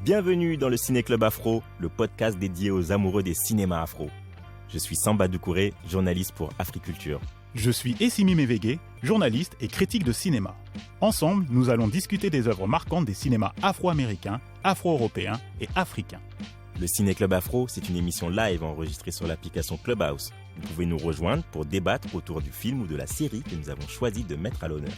Bienvenue dans le Ciné Club Afro, le podcast dédié aux amoureux des cinémas afro. Je suis Samba Doucouré, journaliste pour Africulture. Je suis Essimi Mevege, journaliste et critique de cinéma. Ensemble, nous allons discuter des œuvres marquantes des cinémas afro-américains, afro-européens et africains. Le Ciné Club Afro, c'est une émission live enregistrée sur l'application Clubhouse. Vous pouvez nous rejoindre pour débattre autour du film ou de la série que nous avons choisi de mettre à l'honneur.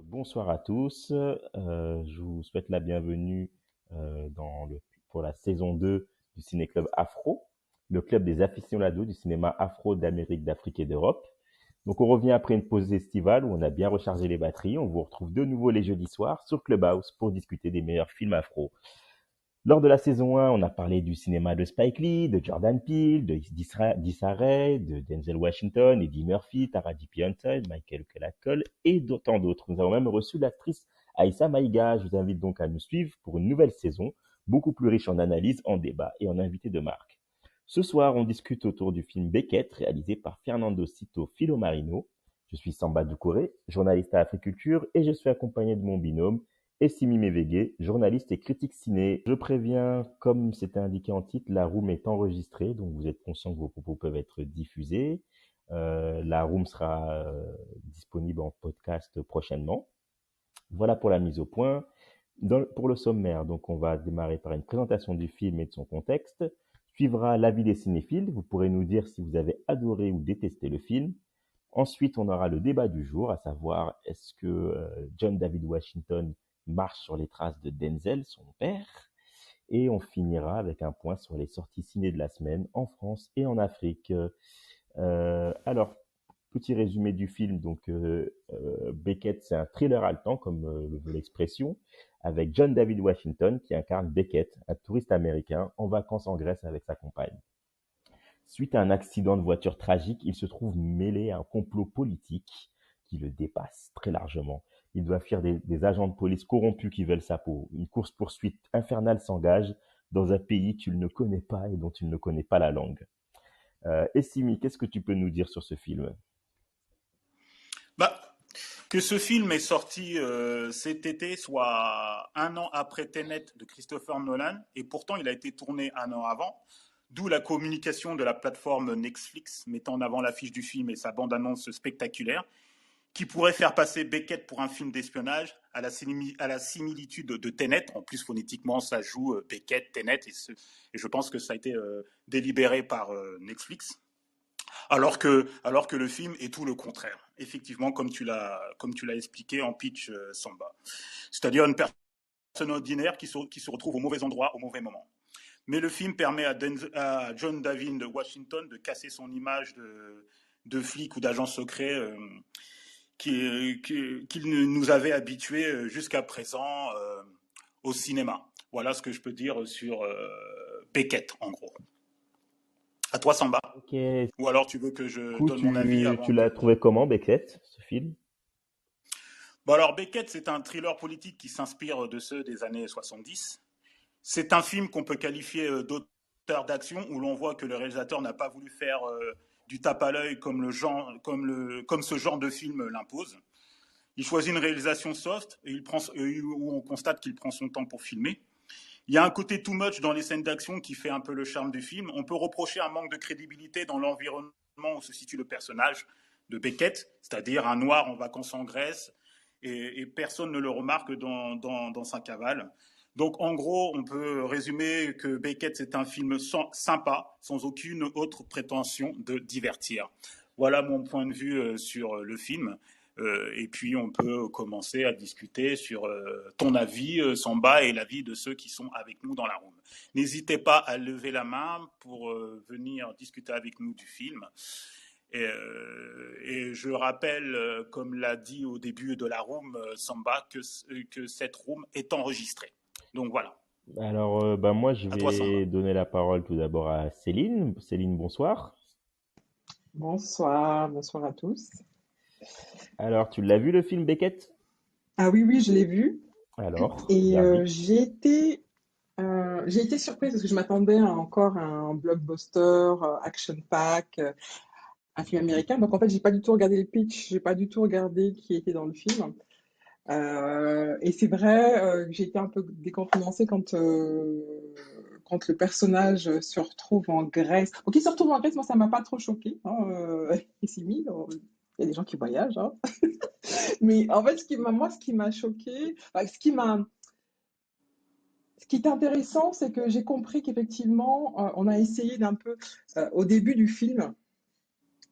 Bonsoir à tous, je vous souhaite la bienvenue pour la saison 2 du Ciné Club Afro, le club des aficionados du cinéma afro d'Amérique, d'Afrique et d'Europe. Donc on revient après une pause estivale où on a bien rechargé les batteries. On vous retrouve de nouveau les jeudis soirs sur Clubhouse pour discuter des meilleurs films afro. Lors de la saison 1, on a parlé du cinéma de Spike Lee, de Jordan Peele, d'Issa Rae, de Denzel Washington, Eddie Murphy, Taraji P. Henson, Michael Keaton et d'autant d'autres. Nous avons même reçu l'actrice Aïssa Maïga. Je vous invite donc à nous suivre pour une nouvelle saison, beaucoup plus riche en analyses, en débats et en invités de marque. Ce soir, on discute autour du film Beckett, réalisé par Fernando Cito Filomarino. Je suis Samba Doucouré, journaliste à Africulture, et je suis accompagné de mon binôme, Essimi Mevege, journaliste et critique ciné. Je préviens, comme c'était indiqué en titre, la room est enregistrée, donc vous êtes conscient que vos propos peuvent être diffusés. La room sera disponible en podcast prochainement. Voilà pour la mise au point. Pour le sommaire, donc on va démarrer par une présentation du film et de son contexte. Suivra l'avis des cinéphiles. Vous pourrez nous dire si vous avez adoré ou détesté le film. Ensuite, on aura le débat du jour, à savoir est-ce que John David Washington marche sur les traces de Denzel, son père. Et on finira avec un point sur les sorties ciné de la semaine en France et en Afrique. Alors, petit résumé du film. Donc, Beckett, c'est un thriller haletant, comme le veut l'expression, avec John David Washington qui incarne Beckett, un touriste américain en vacances en Grèce avec sa compagne. Suite à un accident de voiture tragique, il se trouve mêlé à un complot politique qui le dépasse très largement. Il doit fuir des agents de police corrompus qui veulent sa peau. Une course-poursuite infernale s'engage dans un pays qu'il ne connaît pas et dont il ne connaît pas la langue. Essimi, qu'est-ce que tu peux nous dire sur ce film ? Que ce film est sorti cet été, soit un an après Tenet de Christopher Nolan, et pourtant il a été tourné un an avant, d'où la communication de la plateforme Netflix mettant en avant l'affiche du film et sa bande-annonce spectaculaire, qui pourrait faire passer Beckett pour un film d'espionnage à la similitude de Tenet. En plus, phonétiquement, ça joue Beckett, Tenet, et je pense que ça a été délibéré par Netflix. Alors que le film est tout le contraire. Effectivement, comme tu l'as expliqué en pitch, Samba. C'est-à-dire une personne ordinaire qui se retrouve au mauvais endroit, au mauvais moment. Mais le film permet à John David Washington de casser son image de flic ou d'agent secret qu'il nous avait habitués jusqu'à présent au cinéma. Voilà ce que je peux dire sur Beckett, en gros. À toi, Samba. Okay. Ou alors tu veux que je donne mon avis avant. Tu l'as trouvé comment, Beckett, ce film ? Bon, alors Beckett, c'est un thriller politique qui s'inspire de ceux des années 70. C'est un film qu'on peut qualifier d'auteur d'action, où l'on voit que le réalisateur n'a pas voulu faire du tape à l'œil comme ce genre de film l'impose. Il choisit une réalisation soft où on constate qu'il prend son temps pour filmer. Il y a un côté too much dans les scènes d'action qui fait un peu le charme du film. On peut reprocher un manque de crédibilité dans l'environnement où se situe le personnage de Beckett, c'est-à-dire un noir en vacances en Grèce, et personne ne le remarque dans sa cavale. Donc en gros, on peut résumer que Beckett, c'est un film sympa, sans aucune autre prétention de divertir. Voilà mon point de vue sur le film. Et puis on peut commencer à discuter sur ton avis, Samba, et l'avis de ceux qui sont avec nous dans la room. N'hésitez pas à lever la main pour venir discuter avec nous du film. Et je rappelle, comme l'a dit au début de la room, Samba, que cette room est enregistrée. Donc voilà. Alors, moi, je vais donner la parole tout d'abord à Céline. Céline, bonsoir. Bonsoir à tous. Alors, tu l'as vu le film Beckett ? Ah oui, je l'ai vu. Alors, et j'ai été J'ai été surprise parce que je m'attendais encore à un blockbuster, action-pack, un film américain. Donc en fait, j'ai pas du tout regardé le pitch, j'ai pas du tout regardé qui était dans le film. Et c'est vrai que j'ai été un peu décontenancée quand le personnage se retrouve en Grèce. Donc il se retrouve en Grèce, moi ça m'a pas trop choqué. Hein, et c'est mis, il y a des gens qui voyagent. Hein. Mais en fait, ce qui m'a choqué, enfin, ce qui est intéressant, c'est que j'ai compris qu'effectivement, on a essayé d'un peu, au début du film,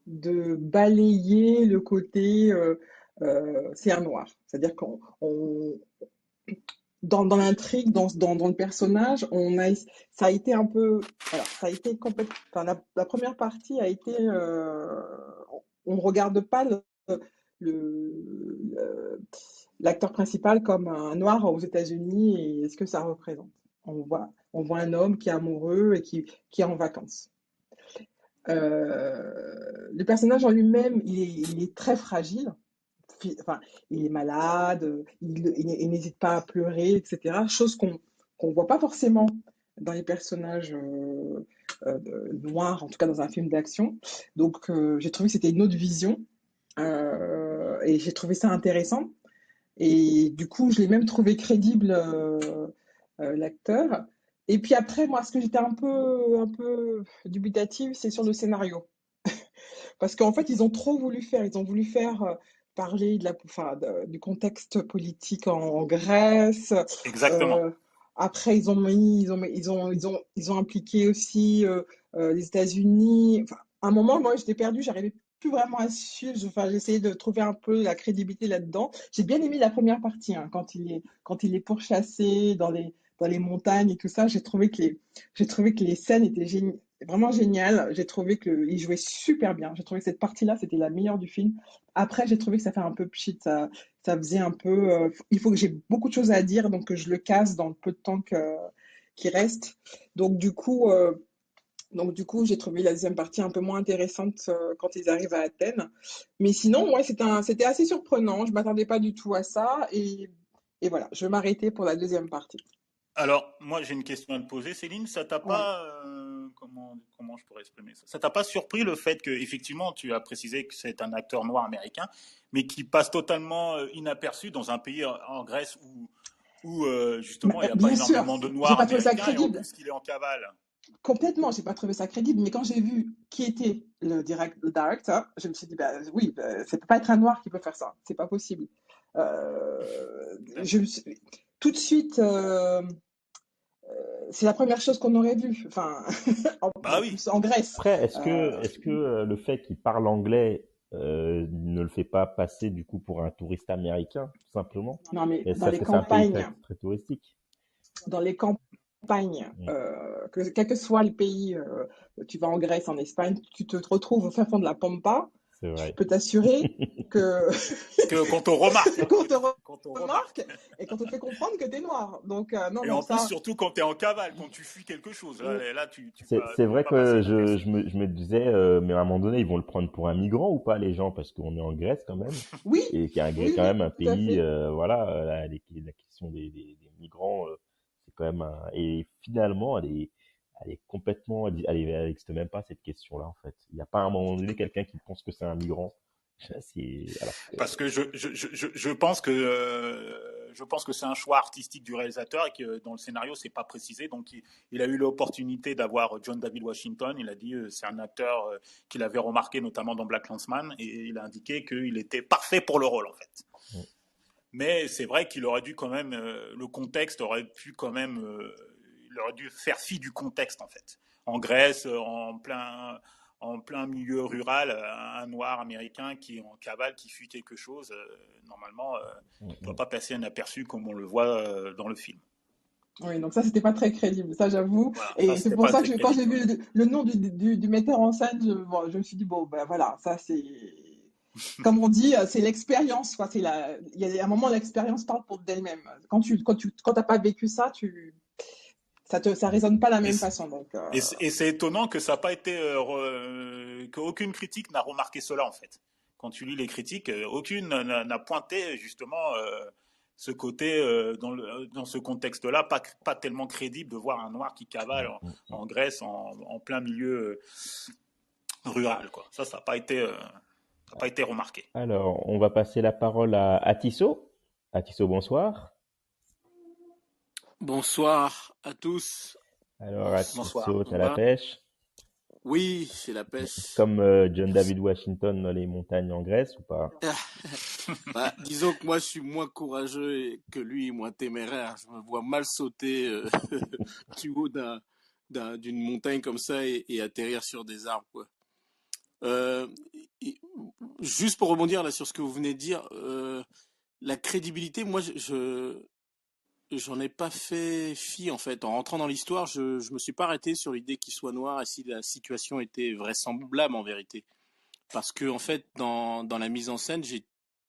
de balayer le côté c'est un noir. C'est-à-dire dans l'intrigue, dans le personnage, ça a été un peu, voilà, ça a été complètement, enfin, la première partie a été, on regarde pas le- l'acteur principal comme un noir aux États-Unis et ce que ça représente. On voit un homme qui est amoureux et qui est en vacances. Le personnage en lui-même, il est très fragile. Enfin, il est malade, il n'hésite pas à pleurer, etc. Chose qu'on voit pas forcément dans les personnages noirs, en tout cas dans un film d'action. Donc, j'ai trouvé que c'était une autre vision et j'ai trouvé ça intéressant. Et du coup, je l'ai même trouvé crédible, l'acteur. Et puis après, moi, ce que j'étais un peu dubitative, c'est sur le scénario. Parce qu'en fait, ils ont trop voulu faire. Ils ont voulu faire parler enfin, du contexte politique en Grèce. Exactement. Euh, Après, ils ont impliqué aussi les États-Unis. Enfin, à un moment, moi, j'étais perdue. J'arrivais plus vraiment à suivre. Enfin, j'essayais de trouver un peu la crédibilité là-dedans. J'ai bien aimé la première partie, hein, quand il est pourchassé dans les montagnes et tout ça. J'ai trouvé que les scènes étaient vraiment géniales. J'ai trouvé qu'il jouait super bien. J'ai trouvé que cette partie-là, c'était la meilleure du film. Après, j'ai trouvé que ça fait un peu pchit. Ça faisait un peu. Il faut que j'ai beaucoup de choses à dire, donc que je le casse dans le peu de temps qui reste. Donc du coup, euh, donc du coup, j'ai trouvé la deuxième partie un peu moins intéressante quand ils arrivent à Athènes. Mais sinon, ouais, c'était assez surprenant. Je m'attendais pas du tout à ça. Et voilà, je vais m'arrêter pour la deuxième partie. Alors, moi, j'ai une question à te poser, Céline. Ça t'a Ouais. pas, comment je pourrais exprimer ça? Ça t'a pas surpris le fait que, effectivement, tu as précisé que c'est un acteur noir américain, mais qui passe totalement inaperçu dans un pays en Grèce où justement, il n'y a pas Bien sûr, énormément de j'ai noirs pas trouvé ça américains et en crédible. plus qu'il est en cavale. Complètement, j'ai pas trouvé ça crédible, mais quand j'ai vu qui était le directeur, je me suis dit, bah oui, bah, ça peut pas être un noir qui peut faire ça, c'est pas possible. Je me suis- Tout de suite, c'est la première chose qu'on aurait vue, enfin, Bah en oui. plus en Grèce. Après, Euh, est-ce que le fait qu'il parle anglais ne le fait pas passer du coup pour un touriste américain, tout simplement? non, mais Et ça, parce que c'est un pays très, très touristique. dans les campagnes, Mm. quel que soit le pays, tu vas en Grèce, en Espagne, tu te retrouves au fin fond de la Pampa, C'est je vrai. peux t'assurer que Qu'on te remarque, hein. qu'on te Qu'on te remarque. remarque et qu'on te fait comprendre que tu es noir. Donc, non, Et non, en plus, ça. surtout quand tu es en cavale, quand tu fuis quelque chose. Là C'est tu vas vrai pas passer que inaperçu. je me disais, mais à un moment donné, ils vont le prendre pour un migrant ou pas, les gens, parce qu'on est en Grèce quand même, Oui, et qui est oui, quand oui, même un tout à pays, fait. voilà, la question des migrants, c'est quand même et finalement, elle est complètement, elle n'existe même pas cette question-là, en fait. Il n'y a pas à un moment donné quelqu'un qui pense que c'est un migrant. Alors que, Parce que je pense que c'est un choix artistique du réalisateur et que dans le scénario c'est pas précisé. Donc il a eu l'opportunité d'avoir John David Washington. Il a dit c'est un acteur qu'il avait remarqué notamment dans Black Landsman et il a indiqué qu'il était parfait pour le rôle en fait. Mais c'est vrai qu'il aurait dû quand même le contexte aurait pu quand même il aurait dû faire fi du contexte en fait. En Grèce, en plein milieu rural, un noir américain qui est en cavale, qui fuit quelque chose, normalement, ne doit pas passer inaperçu comme on le voit dans le film. Oui, donc ça, c'était pas très crédible, ça, j'avoue. Voilà, ça Et c'est c'était pour pas ça très que quand j'ai crédible. vu le nom du metteur en scène, bon, je me suis dit, bon, ben voilà, ça, c'est. Comme on dit, c'est l'expérience, quoi. Il y a un moment, l'expérience parle pour d'elle-même. Quand t'as pas vécu ça, ça résonne pas de la Et, même façon. Donc, et c'est étonnant que ça n'a pas été, qu'aucune critique n'a remarqué cela en fait. Quand tu lis les critiques, aucune n'a pointé justement ce côté, dans ce contexte-là, pas tellement crédible de voir un noir qui cavale en Grèce en plein milieu rural, quoi. Ça n'a pas été remarqué. Alors, on va passer la parole à Tissot. À Tissot, bonsoir. Bonsoir à tous. Alors, à Bonsoir. Tissot, t'as la pêche. Oui, c'est la pêche. Comme John David Washington dans les montagnes en Grèce ou pas? Bah, disons que moi, je suis moins courageux que lui, moins téméraire. Je me vois mal sauter du haut d'une montagne comme ça et atterrir sur des arbres, quoi. Euh, Juste pour rebondir là sur ce que vous venez de dire, la crédibilité, moi, j'en ai pas fait fi en fait. En rentrant dans l'histoire, je me suis pas arrêté sur l'idée qu'il soit noir et si la situation était vraisemblable en vérité. Parce que en fait, dans la mise en scène, j'ai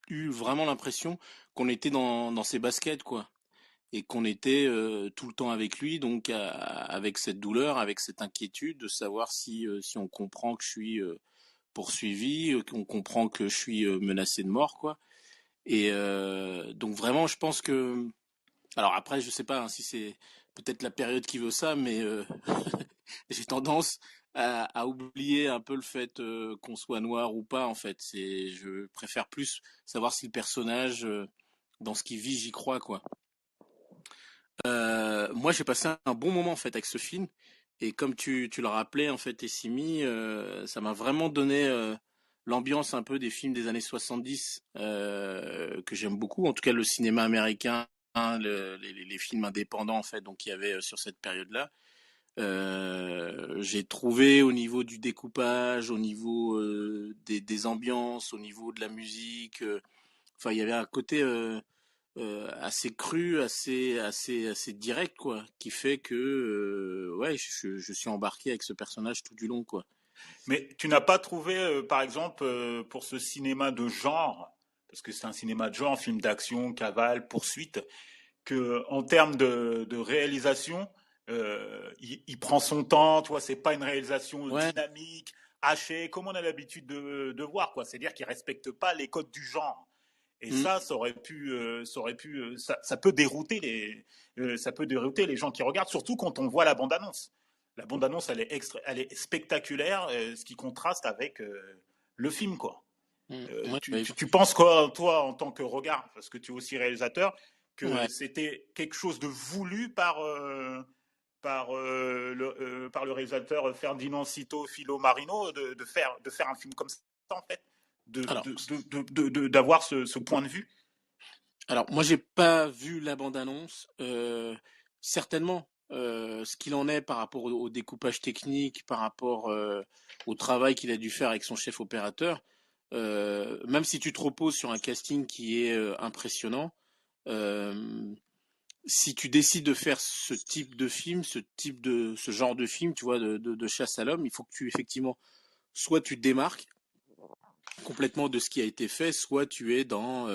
eu vraiment l'impression qu'on était dans ses baskets, quoi. Et qu'on était tout le temps avec lui, donc avec cette douleur, avec cette inquiétude de savoir si on comprend que je suis poursuivi, qu'on comprend que je suis menacé de mort, quoi. Et donc vraiment, je pense que... Alors après, je sais pas hein, si c'est peut-être la période qui veut ça, mais j'ai tendance à oublier un peu le fait qu'on soit noir ou pas, en fait. Je préfère plus savoir si le personnage, dans ce qu'il vit, j'y crois, quoi. Moi, j'ai passé un bon moment, en fait, avec ce film. Et comme tu le rappelais, en fait, Essimi, ça m'a vraiment donné l'ambiance un peu des films des années 70 que j'aime beaucoup. En tout cas, le cinéma américain, hein, les films indépendants, en fait, donc il y avait sur cette période-là. J'ai trouvé au niveau du découpage, au niveau des ambiances, au niveau de la musique, enfin il y avait un côté assez cru, assez direct quoi, qui fait que ouais je suis embarqué avec ce personnage tout du long quoi. Mais tu n'as pas trouvé, par exemple, pour ce cinéma de genre, parce que c'est un cinéma de genre, film d'action, cavale, poursuite, que en termes de réalisation, il prend son temps, tu vois, c'est pas une réalisation Ouais. dynamique, hachée, comme on a l'habitude de voir, quoi. C'est-à-dire qu'il respecte pas les codes du genre. Et Mm. ça peut dérouter ça peut dérouter les gens qui regardent, surtout quand on voit la bande-annonce. La bande-annonce, elle est spectaculaire, ce qui contraste avec le film, quoi. Ouais, Tu penses quoi, toi, en tant que regard, parce que tu es aussi réalisateur, que ouais. c'était quelque chose de voulu par le réalisateur Ferdinand Cito Filo Marino de faire un film comme ça, en fait, Alors, d'avoir ce point de vue. alors moi j'ai pas vu la bande-annonce. Certainement, ce qu'il en est par rapport au découpage technique, par rapport au travail qu'il a dû faire avec son chef opérateur. Même si tu te reposes sur un casting qui est impressionnant, euh, si tu décides de faire ce type de film, ce genre de film, tu vois, de chasse à l'homme, il faut que tu effectivement, soit tu te démarques complètement de ce qui a été fait, soit tu es dans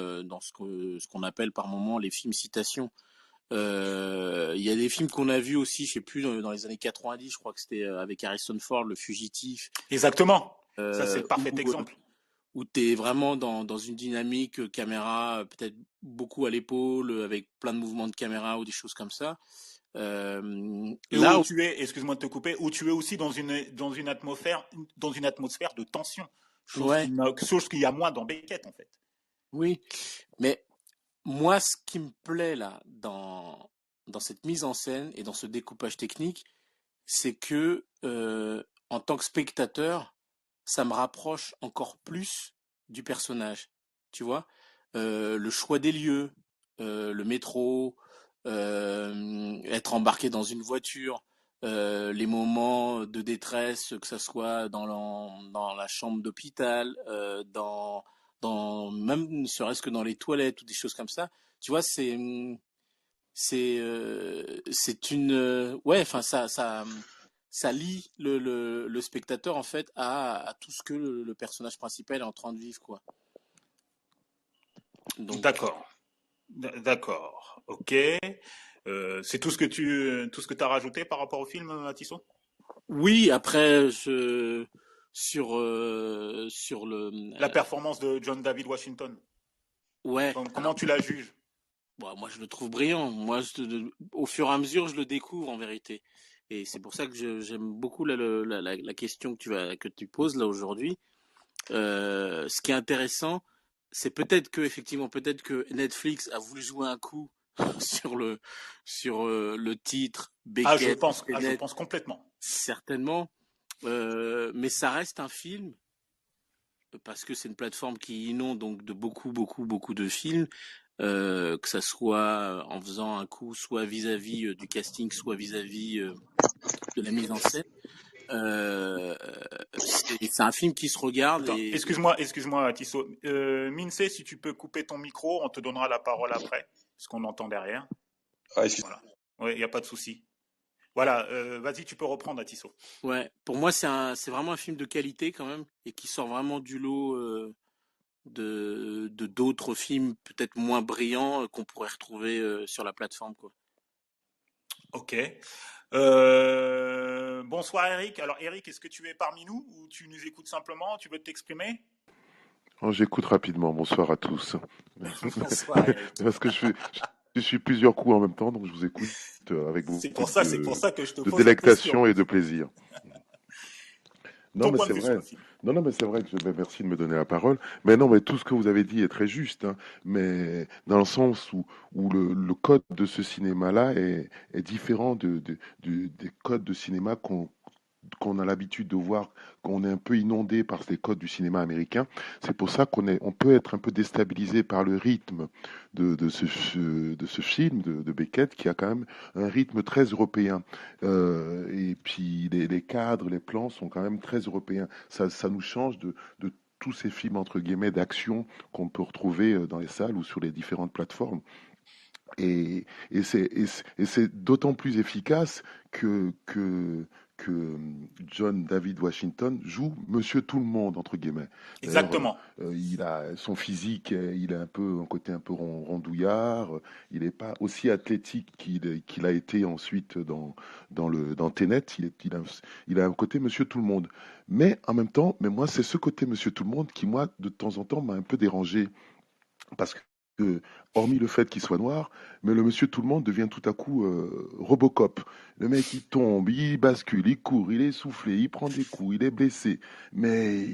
ce qu'on appelle par moment les films citations. Il y a des films qu'on a vus aussi, je sais plus, dans les années 90, je crois que c'était avec Harrison Ford, Le Fugitif, Exactement. Ça, c'est le parfait où exemple. tu es vraiment dans une dynamique caméra, peut-être beaucoup à l'épaule, avec plein de mouvements de caméra ou des choses comme ça. Et Là, où tu es, excuse-moi de te couper, où tu es aussi dans une atmosphère de tension. ouais, Chose qu'il y a moins dans Beckett, en fait. oui, mais moi, ce qui me plaît là, dans cette mise en scène et dans ce découpage technique, c'est que en tant que spectateur, ça me rapproche encore plus du personnage. Tu vois, le choix des lieux, le métro, être embarqué dans une voiture, les moments de détresse, que ce soit dans la chambre d'hôpital, même ne serait-ce que dans les toilettes ou des choses comme ça. Tu vois, c'est une ouais, enfin ça lie le spectateur en fait à tout ce que le personnage principal est en train de vivre quoi. Donc D'accord. D'accord. Ok. C'est tout ce que tu as rajouté par rapport au film, Matisson? oui, après sur le La performance de John David Washington. ouais, Comment tu la juges? Bon, moi, je le trouve brillant. Moi, au fur et à mesure, je le découvre en vérité. Et c'est pour ça que j'aime beaucoup la question que tu poses là aujourd'hui. Ce qui est intéressant, c'est peut-être que Netflix a voulu jouer un coup sur le titre Beckett, Je Tenet, pense complètement. certainement. Mais ça reste un film parce que c'est une plateforme qui inonde donc de beaucoup, beaucoup, beaucoup de films, que ça soit en faisant un coup soit vis-à-vis du casting, soit vis-à-vis de la mise en scène. C'est un film qui se regarde Attends, excuse-moi, Tissot. Minsé, si tu peux couper ton micro, on te donnera la parole après, parce qu'on entend derrière. Ah, excuse. Voilà. Oui, il n'y a pas de souci. Voilà, vas-y, tu peux reprendre, Tissot. Ouais, pour moi, c'est vraiment un film de qualité quand même, et qui sort vraiment du lot de d'autres films peut-être moins brillants qu'on pourrait retrouver sur la plateforme, quoi. Ok. Bonsoir Eric. Alors Eric, est-ce que tu es parmi nous ou tu nous écoutes simplement? Tu veux t'exprimer? Oh, j'écoute rapidement. Bonsoir à tous. Bonsoir Eric. Parce que je suis plusieurs coups en même temps, donc je vous écoute avec C'est beaucoup pour ça que je te de pose la question. délectation et de plaisir. Non, Ton mais point c'est de vue sur vrai. le film. Non, mais c'est vrai que merci de me donner la parole. Mais non, mais tout ce que vous avez dit est très juste, hein. Mais dans le sens où le code de ce cinéma-là est différent des codes de cinéma qu'on a l'habitude de voir, qu'on est un peu inondé par les codes du cinéma américain. C'est pour ça on peut être un peu déstabilisé par le rythme de ce film de Beckett, qui a quand même un rythme très européen. Et puis les cadres, les plans sont quand même très européens. Ça nous change de tous ces films entre guillemets d'action qu'on peut retrouver dans les salles ou sur les différentes plateformes. Et c'est d'autant plus efficace que John David Washington joue Monsieur Tout le Monde, entre guillemets. D'ailleurs, Exactement. il a son physique, il a un côté un peu rondouillard, il n'est pas aussi athlétique qu'il a été ensuite dans Tenet, il a un côté Monsieur Tout le Monde. Mais en même temps, moi, c'est ce côté Monsieur Tout le Monde qui, moi, de temps en temps, m'a un peu dérangé. Parce que, hormis le fait qu'il soit noir, mais le monsieur tout le monde devient tout à coup Robocop. Le mec, il tombe, il bascule, il court, il est essoufflé, il prend des coups, il est blessé. Mais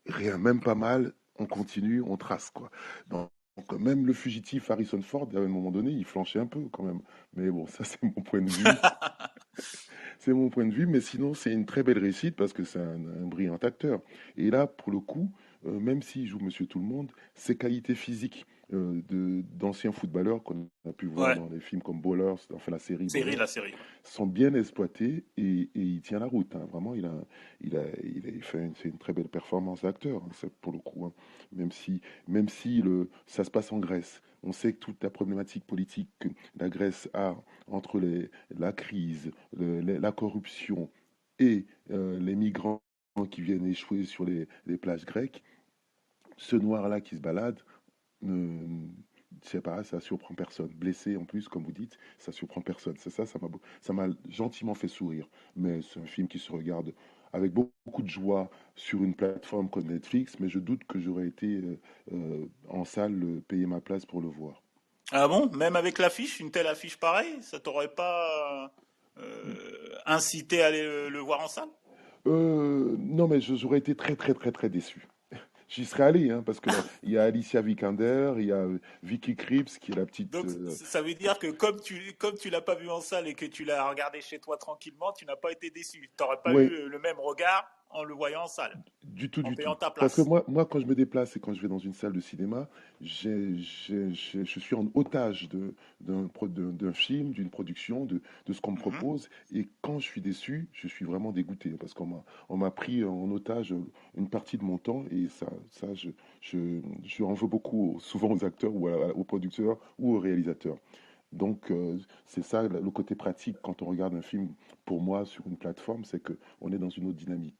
rien, même pas mal, on continue, on trace, quoi. Donc, même le fugitif Harrison Ford, à un moment donné, il flanchait un peu quand même. Mais bon, ça, c'est mon point de vue. C'est mon point de vue, mais sinon, c'est une très belle réussite parce que c'est un brillant acteur. Et là, pour le coup, même s'il joue Monsieur Tout le Monde, ses qualités physiques d'anciens footballeurs qu'on a pu voir Ouais, dans des films comme Ballers, enfin la série la Ballers, série. sont bien exploités et il tient la route, hein. Vraiment, il fait c'est une très belle performance d'acteur, hein, pour le coup, hein. Même si ça se passe en Grèce, on sait que toute la problématique politique que la Grèce a entre la crise, la corruption et les migrants qui viennent échouer sur les plages grecques, ce noir-là qui se balade, c'est pareil, ça surprend personne. Blessé en plus, comme vous dites, ça surprend personne. C'est ça, ça m'a gentiment fait sourire. Mais c'est un film qui se regarde avec beaucoup de joie sur une plateforme comme Netflix, mais je doute que j'aurais été en salle payer ma place pour le voir. Ah bon? Même avec l'affiche, une telle affiche pareille, ça t'aurait pas incité à aller le voir en salle? Non, mais j'aurais été très, très, très, très déçu. J'y serais allé, hein, parce que là, il y a Alicia Vikander, il y a Vicky Krieps, qui est la petite. Donc ça veut dire que comme tu l'as pas vu en salle et que tu l'as regardé chez toi tranquillement, tu n'as pas été déçu. Tu n'aurais pas Ouais, eu le même regard en le voyant en salle, du tout, en du payant tout. ta Parce que place. moi, quand je me déplace et quand je vais dans une salle de cinéma, je suis en otage d'un film, d'une production, de ce qu'on me Mhm. propose. Et quand je suis déçu, je suis vraiment dégoûté parce qu'on m'a pris en otage une partie de mon temps. Et je en veux beaucoup, souvent aux acteurs ou aux producteurs ou aux réalisateurs. Donc, c'est ça le côté pratique quand on regarde un film, pour moi, sur une plateforme, c'est que on est dans une autre dynamique.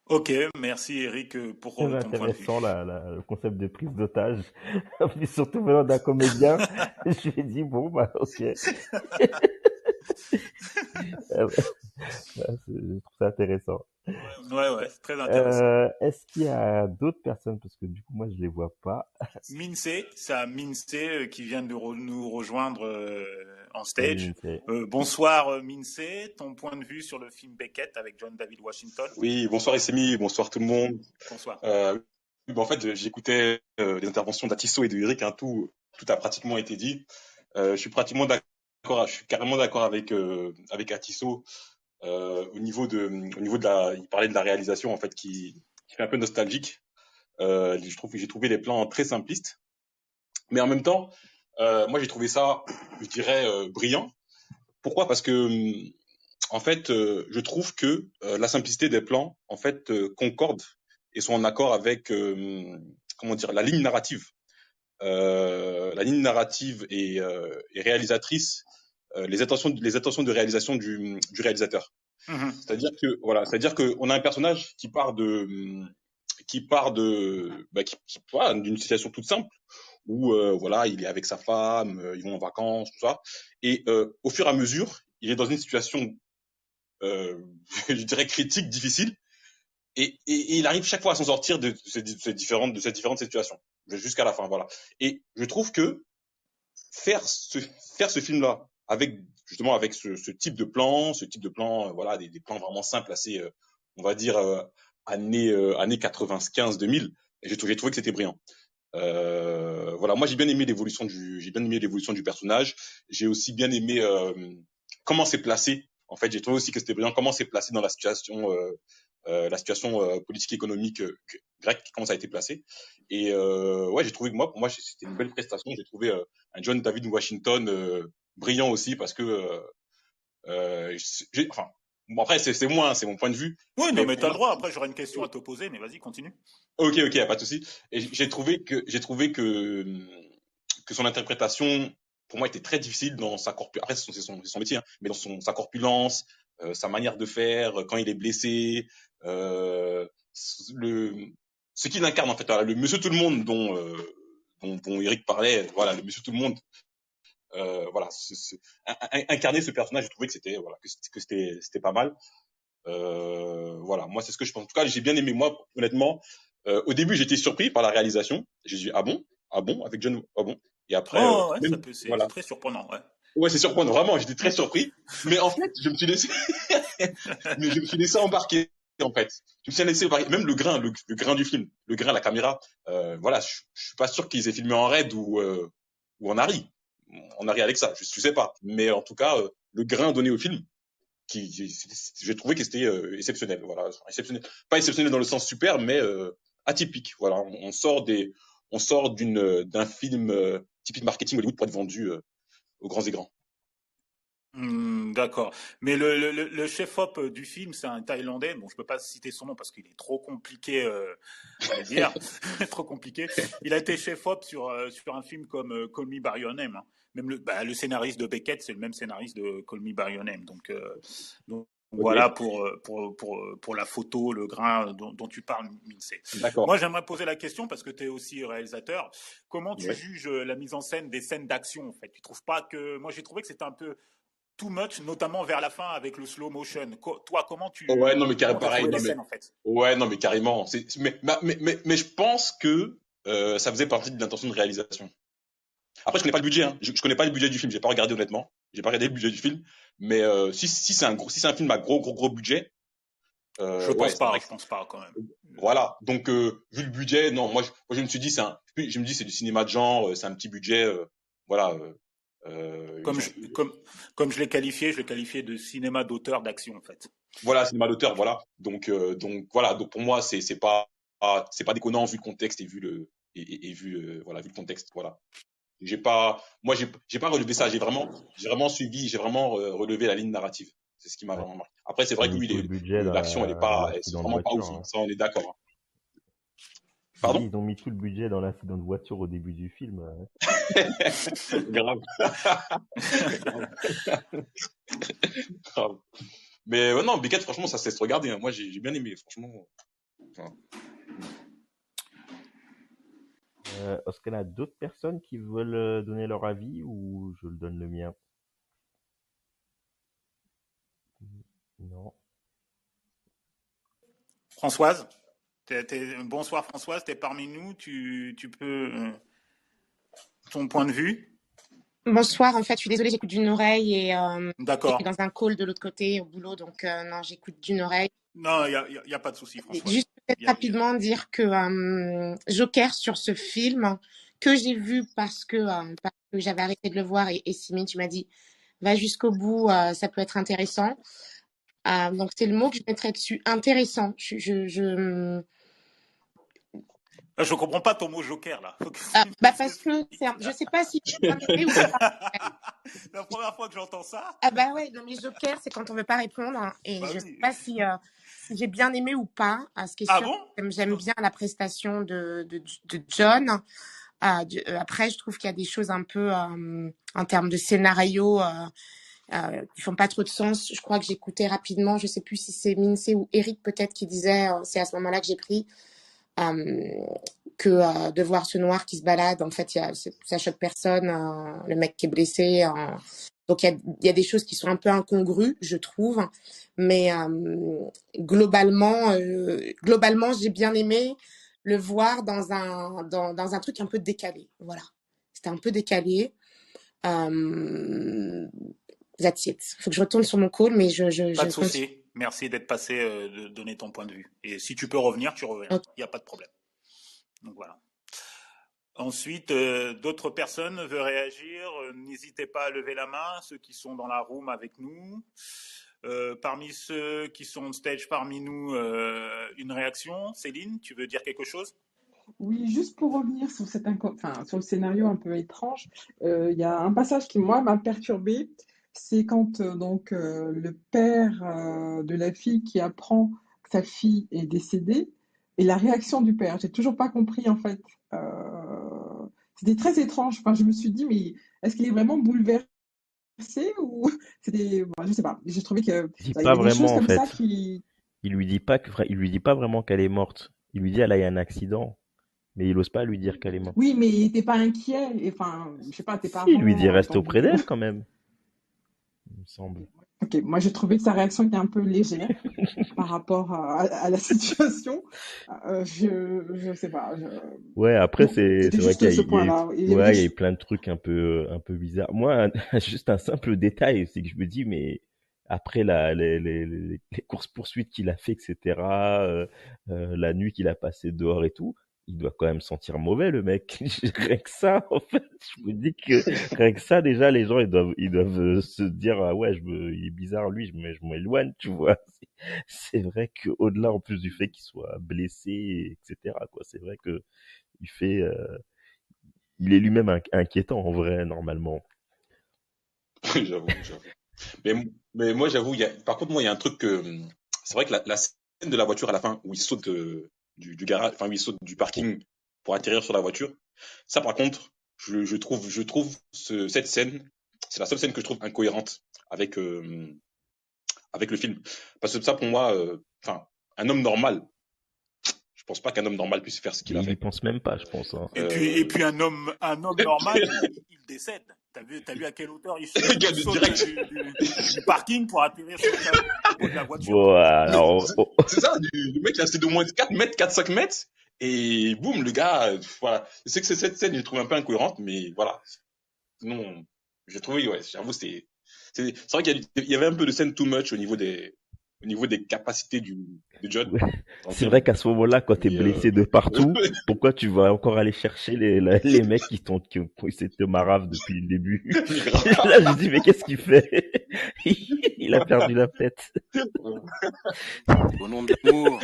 Ok, merci Eric pour Très ton point de intéressant vue. le concept de prise d'otage. Puis surtout venant d'un comédien, je lui ai dit bon bah ok. Je trouve ça intéressant. Ouais, c'est très intéressant. Est-ce qu'il y a d'autres personnes, parce que du coup, moi, je les vois pas. Minsey, c'est un Minsey qui vient de nous rejoindre en Salut, stage. Lindsay. Bonsoir Minsey, ton point de vue sur le film Beckett avec John David Washington. Oui, bonsoir Essemi, bonsoir tout le monde. Bonsoir. Oui, en fait, j'écoutais les interventions d'Atisso et de Eric, hein, tout a pratiquement été dit. Je suis pratiquement d'accord, je suis carrément d'accord avec Atisso au niveau de il parlait de la réalisation en fait qui fait un peu nostalgique. Je trouve que j'ai trouvé les plans très simplistes, mais en même temps, moi j'ai trouvé ça, je dirais, brillant. Pourquoi? Parce que en fait, je trouve que la simplicité des plans, en fait, concorde et sont en accord avec, comment dire, la ligne narrative. La ligne narrative et réalisatrice, les intentions de réalisation du réalisateur. Mhm. C'est-à-dire que on a un personnage qui part voilà, d'une situation toute simple où voilà, il est avec sa femme, ils vont en vacances, tout ça, et au fur et à mesure, il est dans une situation euh, je dirais critique, difficile, et il arrive chaque fois à s'en sortir de ces différentes situations jusqu'à la fin, voilà. Et je trouve que faire ce faire ce film-là avec justement avec ce type de plan, voilà, des plans vraiment simples, assez, on va dire années 95 2000. Et j'ai trouvé que c'était brillant. Voilà, moi j'ai bien aimé l'évolution du personnage. J'ai aussi bien aimé comment c'est placé. En fait, j'ai trouvé aussi que c'était brillant comment c'est placé dans la situation politique économique grecque, comment ça a été placé. Et ouais, j'ai trouvé que pour moi c'était une belle prestation. J'ai trouvé un John David Washington brillant aussi parce que enfin bon, après c'est moi, hein, c'est mon point de vue, Oui, non, mais mais pour t'as le moi droit. Après, j'aurais une question à te poser, mais vas-y, continue. ok, y a pas de souci. Et j'ai trouvé que son interprétation, pour moi, était très difficile dans sa corpulence. Après, c'est son métier, hein, mais dans sa corpulence, sa manière de faire, quand il est blessé, euh, le, ce qu'il incarne en fait, voilà, le Monsieur Tout le Monde dont Eric parlait, voilà, le Monsieur Tout le Monde, voilà, incarner ce personnage, j'ai trouvé que c'était voilà, que c'était pas mal. Voilà, moi c'est ce que je pense. En tout cas, j'ai bien aimé. Moi, honnêtement, au début j'étais surpris par la réalisation. J'ai dit ah bon avec John, ah bon. Et après, Oh, ouais, même, c'est voilà. très surprenant, ouais. Ouais, c'est surprenant. Vraiment, j'étais très surpris. Mais en fait, je me suis laissé embarquer. En fait, je me suis laissé embarquer. Même le grain du film, le grain, la caméra. Voilà, je suis pas sûr qu'ils aient filmé en RED ou en ARRI, en ARRI Alexa. Je sais pas. Mais en tout cas, le grain donné au film j'ai trouvé que c'était exceptionnel. Voilà, exceptionnel. Pas exceptionnel dans le sens super, mais atypique. Voilà, on sort d'un film typique marketing Hollywood pour être vendu aux grands écrans. D'accord. Mais le chef-op du film, c'est un Thaïlandais. Bon, je peux pas citer son nom parce qu'il est trop compliqué à le dire. Trop compliqué. Il a été chef-op sur un film comme Call Me By Your Name, hein. Même le scénariste de Beckett, c'est le même scénariste de Call Me By Your Name. Donc Ok, voilà pour la photo, le grain dont tu parles, Minsey. d'accord. Moi, j'aimerais poser la question parce que tu es aussi réalisateur. Comment tu Ouais. juges la mise en scène des scènes d'action en fait? Tu trouves pas que moi j'ai trouvé que c'était un peu too much, notamment vers la fin avec le slow motion. Toi, Ouais, non, mais carré comment t'as pareil. trouvé les Non, mais scènes en fait? ouais, non, mais carrément. Mais je pense que ça faisait partie de l'intention de réalisation. Après, je connais pas le budget, hein. Je connais pas le budget du film. J'ai pas regardé honnêtement. J'ai pas regardé le budget du film. Mais si c'est un film à gros budget, ouais, c'est vrai Je que pense pas quand même. voilà. Donc vu le budget, non, moi je me suis dit je me dis c'est du cinéma de genre, c'est un petit budget, voilà. Comme je, comme, comme je l'ai qualifié de cinéma d'auteur d'action en fait. voilà, cinéma d'auteur, voilà. Donc voilà. Donc pour moi c'est pas déconnant vu le contexte et vu vu voilà vu le contexte, voilà. J'ai pas relevé ça. J'ai vraiment suivi, j'ai vraiment relevé la ligne narrative. C'est ce qui m'a Ouais. vraiment marqué. Après, c'est Ils vrai ont que mis oui, tout le budget dans l'action, c'est l'accident de vraiment pas voiture, ouf, hein. hein. Ça, on est d'accord, hein. J'ai dit, Pardon? ils ont mis tout le budget dans l'accident de voiture au début du film. Grave, grave, grave. Mais ouais, non, Beckett, franchement, ça se laisse regarder, hein. Moi, j'ai bien aimé, franchement. Enfin, Est-ce qu'il y a d'autres personnes qui veulent donner leur avis ou je le donne le mien? Non. Françoise, bonsoir Françoise, t'es parmi nous, tu peux ton point de vue. Bonsoir, en fait, je suis désolée, j'écoute d'une oreille et je suis D'accord. dans un call de l'autre côté au boulot, donc non, j'écoute d'une oreille. Non, il y a pas de souci, Françoise. Juste peut-être Y a- rapidement dire que Joker sur ce film que j'ai vu parce que j'avais arrêté de le voir et Simi, tu m'as dit va jusqu'au bout, ça peut être intéressant. Donc c'est le mot que je mettrais dessus, intéressant. Je comprends pas ton mot joker là. Parce que je sais pas si j'ai bien aimé ou pas. La première fois que j'entends ça. Ah bah ouais, non mais joker c'est quand on veut pas répondre hein, et Bah je oui. sais pas si j'ai bien aimé ou pas. Ce qui est sûr, Bon j'aime bien la prestation de John. Après, je trouve qu'il y a des choses un peu en termes de scénario qui font pas trop de sens. Je crois que j'écoutais rapidement, je sais plus si c'est Minsé ou Eric peut-être qui disait, c'est à ce moment-là que j'ai pris que de voir ce noir qui se balade, en fait, ça choque personne. Le mec qui est blessé. Donc il y a des choses qui sont un peu incongrues, je trouve, mais globalement, j'ai bien aimé le voir dans un truc un peu décalé. Voilà, c'était un peu décalé. That's it. Faut que je retourne sur mon call, mais pas de souci. Merci d'être passé, de donner ton point de vue. Et si tu peux revenir, tu reviens. Il n'y a pas de problème. Donc voilà. Ensuite, d'autres personnes veulent réagir. N'hésitez pas à lever la main, ceux qui sont dans la room avec nous. Parmi ceux qui sont on stage parmi nous, une réaction. Céline, tu veux dire quelque chose? Oui, juste pour revenir sur sur le scénario un peu étrange, il y a un passage qui, moi, m'a perturbée. C'est quand le père de la fille qui apprend que sa fille est décédée et la réaction du père. J'ai toujours pas compris, en fait. C'était très étrange. Enfin, je me suis dit, mais est-ce qu'il est vraiment bouleversé ou c'était. Bon, je sais pas. J'ai trouvé que Il dit il y pas avait des choses vraiment en comme ça fait. qui. Il lui dit pas vraiment qu'elle est morte. Il lui dit elle a eu un accident, mais il ose pas lui dire qu'elle est morte. Oui, mais t'es pas inquiet. Enfin, je sais pas, tes Si, il lui dit parents reste t'ont auprès voulu. d'elle quand même, il me semble. Ok, moi j'ai trouvé que sa réaction était un peu légère par rapport à la situation. Je sais pas. Ouais, après Bon, c'est c'était vrai juste ce il y a eu point-là. Il y avait ouais, des il y a eu plein de trucs un peu bizarres. Moi, juste un simple détail, c'est que je me dis mais après les courses poursuites qu'il a fait, etc. La nuit qu'il a passé dehors et tout, il doit quand même sentir mauvais le mec. Rien que ça, en fait, je me dis que rien que ça déjà les gens ils doivent se dire ah ouais il est bizarre lui, je m'éloigne, tu vois. C'est vrai que au-delà en plus du fait qu'il soit blessé, etc. quoi, c'est vrai que il fait, il est lui-même inquiétant en vrai normalement. J'avoue. Mais moi, j'avoue, par contre, moi, il y a un truc que, c'est vrai que la scène de la voiture à la fin, où il saute du garage, enfin, où il saute du parking pour atterrir sur la voiture, ça, par contre, je trouve cette scène, c'est la seule scène que je trouve incohérente avec, avec le film. Parce que ça, pour moi, enfin, un homme normal, je pense pas qu'un homme normal puisse faire ce qu'il Et a il y fait. pense même pas, je pense. Hein. Et puis un homme normal, il décède. T'as vu à quelle hauteur il saute Direct. du parking pour atterrir sur le capot de la voiture. Bon, alors, C'est ça, le mec, il a resté d'au moins 4 mètres, 4-5 mètres, et boum, le gars, voilà. C'est que cette scène, je la trouve un peu incohérente, mais voilà. Sinon, j'ai trouvé, ouais, j'avoue, c'est vrai qu'il y avait un peu de scène too much au niveau des capacités de John. ouais. dans le C'est film. vrai qu'à ce moment-là, quand t'es Mais, blessé de partout, pourquoi tu vas encore aller chercher les mecs qui essaient de te marave depuis le début? Là, je dis, mais qu'est-ce qu'il fait? Il a perdu la tête. Au nom de l'amour.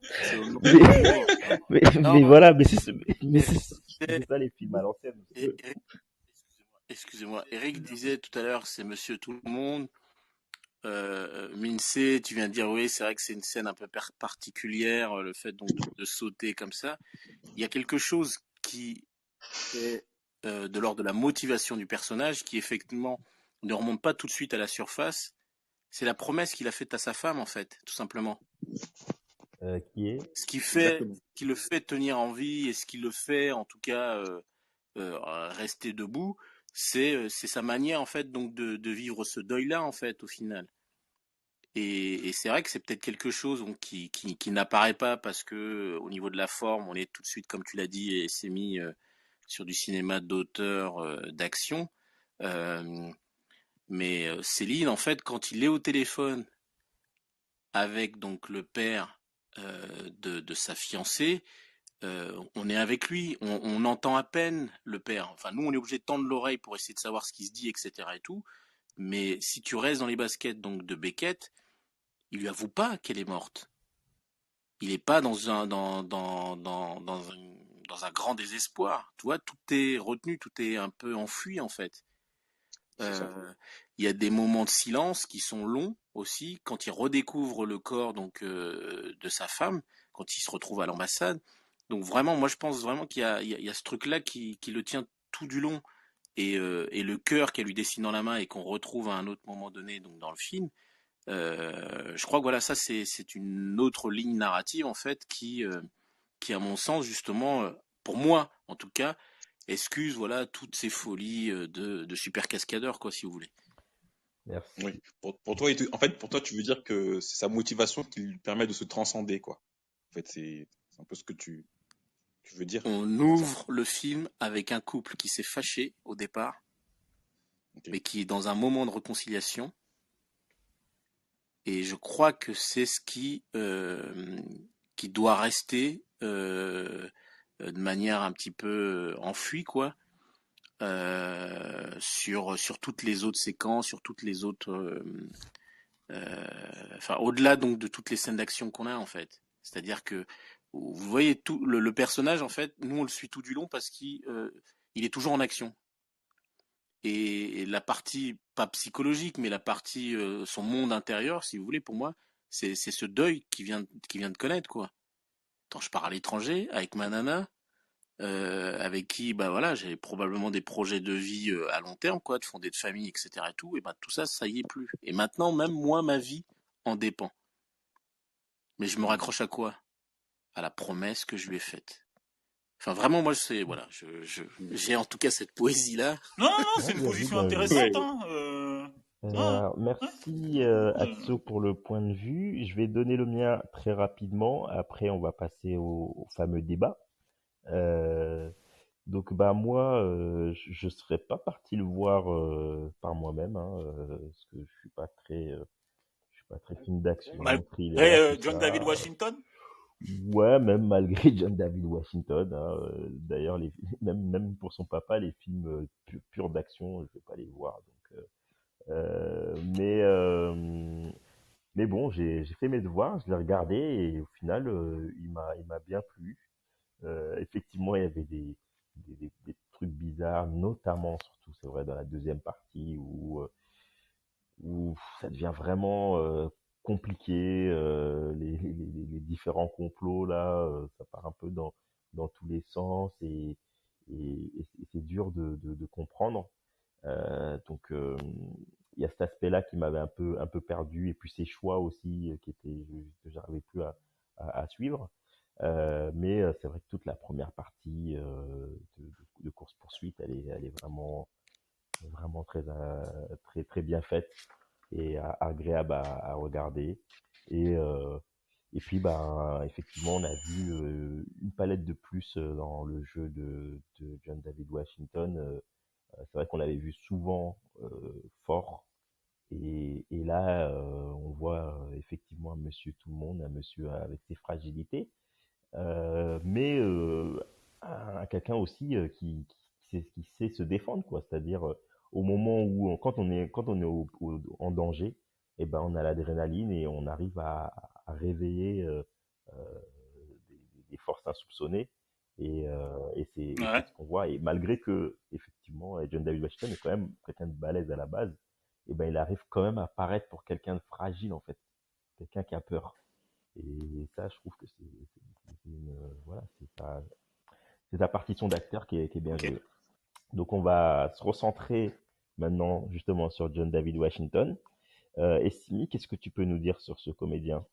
C'est au nom de Mais, l'amour. Non, mais voilà, mais Eric c'est disait, ça les films à l'ancienne. excusez-moi, Eric disait tout à l'heure, c'est Monsieur Tout le Monde. Minsé, tu viens de dire oui, c'est vrai que c'est une scène un peu particulière, le fait donc de sauter comme ça. Il y a quelque chose qui est de l'ordre de la motivation du personnage qui effectivement ne remonte pas tout de suite à la surface. C'est la promesse qu'il a faite à sa femme en fait, tout simplement. Qui est Ce qui le fait tenir en vie et ce qui le fait en tout cas rester debout, c'est sa manière en fait donc de vivre ce deuil-là en fait au final. Et c'est vrai que c'est peut-être quelque chose qui n'apparaît pas parce que au niveau de la forme, on est tout de suite, comme tu l'as dit, et c'est mis sur du cinéma d'auteur, d'action. Euh, mais Céline, en fait, quand il est au téléphone avec donc le père de sa fiancée, on est avec lui, on entend à peine le père. Enfin, nous, on est obligé de tendre l'oreille pour essayer de savoir ce qui se dit, etc. et tout. Mais si tu restes dans les baskets donc de Beckett, il lui avoue pas qu'elle est morte. Il est pas dans un grand désespoir. Tu vois, tout est retenu, tout est un peu enfui en fait. C'est ça. Il y a des moments de silence qui sont longs aussi quand il redécouvre le corps donc de sa femme, quand il se retrouve à l'ambassade. Donc vraiment, moi je pense vraiment qu'il y a ce truc-là qui le tient tout du long et le cœur qu'elle lui dessine dans la main et qu'on retrouve à un autre moment donné donc dans le film. Je crois que voilà, ça c'est une autre ligne narrative en fait qui à mon sens justement, pour moi en tout cas, excuse voilà toutes ces folies de super cascadeur quoi si vous voulez. Merci. Oui. Pour toi, en fait, pour toi, tu veux dire que c'est sa motivation qui lui permet de se transcender, quoi. En fait, c'est un peu ce que tu veux dire. On C'est ça. ouvre le film avec un couple qui s'est fâché au départ, Ok. mais qui est dans un moment de réconciliation. Et je crois que c'est ce qui doit rester de manière un petit peu enfuie, quoi, sur toutes les autres séquences, sur toutes les autres, enfin au-delà donc de toutes les scènes d'action qu'on a en fait. C'est-à-dire que vous voyez tout le personnage en fait, nous on le suit tout du long parce qu'il est toujours en action. Et la partie, pas psychologique, mais la partie, son monde intérieur, si vous voulez, pour moi, c'est ce deuil qu'il vient de connaître, quoi. Quand je pars à l'étranger, avec ma nana, avec qui, bah voilà, j'ai probablement des projets de vie à long terme, quoi, de fonder de famille, etc. et tout, et bah tout ça, ça y est plus. Et maintenant, même moi, ma vie en dépend. Mais je me raccroche à quoi? À la promesse que je lui ai faite. Enfin, vraiment, moi, c'est, voilà, j'ai en tout cas cette poésie-là. Non, non, non, Ah, c'est une bien vu, position bien vu. intéressante. Ouais. Hein. Alors, Ouais. merci Atso pour le point de vue. Je vais donner le mien très rapidement. Après, on va passer au fameux débat. Euh, donc, bah moi, je serais pas parti le voir par moi-même, hein, parce que je suis pas très film d'action, Malgré thriller, tout John David ça. Washington. Ouais, même malgré John David Washington, hein, d'ailleurs, même pour son papa, les films purs d'action, je vais pas les voir. Donc, euh, mais, euh, mais bon, j'ai fait mes devoirs, je l'ai regardé et au final, il m'a bien plu. Effectivement, il y avait des trucs bizarres, notamment, surtout, c'est vrai, dans la deuxième partie où ça devient vraiment compliqué, les différents complots là, ça part un peu dans tous les sens et c'est dur de comprendre. Donc il y a cet aspect-là qui m'avait un peu perdu et puis ces choix aussi que j'arrivais plus à suivre. Mais c'est vrai que toute la première partie de course poursuite, elle est vraiment très bien faite et agréable à regarder. Et, euh, et puis, bah, effectivement, on a vu une palette de plus dans le jeu de John David Washington. C'est vrai qu'on l'avait vu souvent fort. Et là, on voit effectivement un monsieur tout le monde, un monsieur avec ses fragilités, mais quelqu'un aussi qui sait se défendre, quoi. C'est-à-dire au moment où, quand on est en danger, eh ben, on a l'adrénaline et on arrive à réveiller euh, des forces insoupçonnées. Et c'est Ouais. ce qu'on voit. Et malgré que, effectivement, John David Washington est quand même quelqu'un de balèze à la base, eh ben, il arrive quand même à paraître pour quelqu'un de fragile, en fait. Quelqu'un qui a peur. Et ça, je trouve que voilà, c'est sa partition d'acteur qui est bien Ok. jouée. Donc, on va se recentrer maintenant justement sur John David Washington. Et Simi, qu'est-ce que tu peux nous dire sur ce comédien?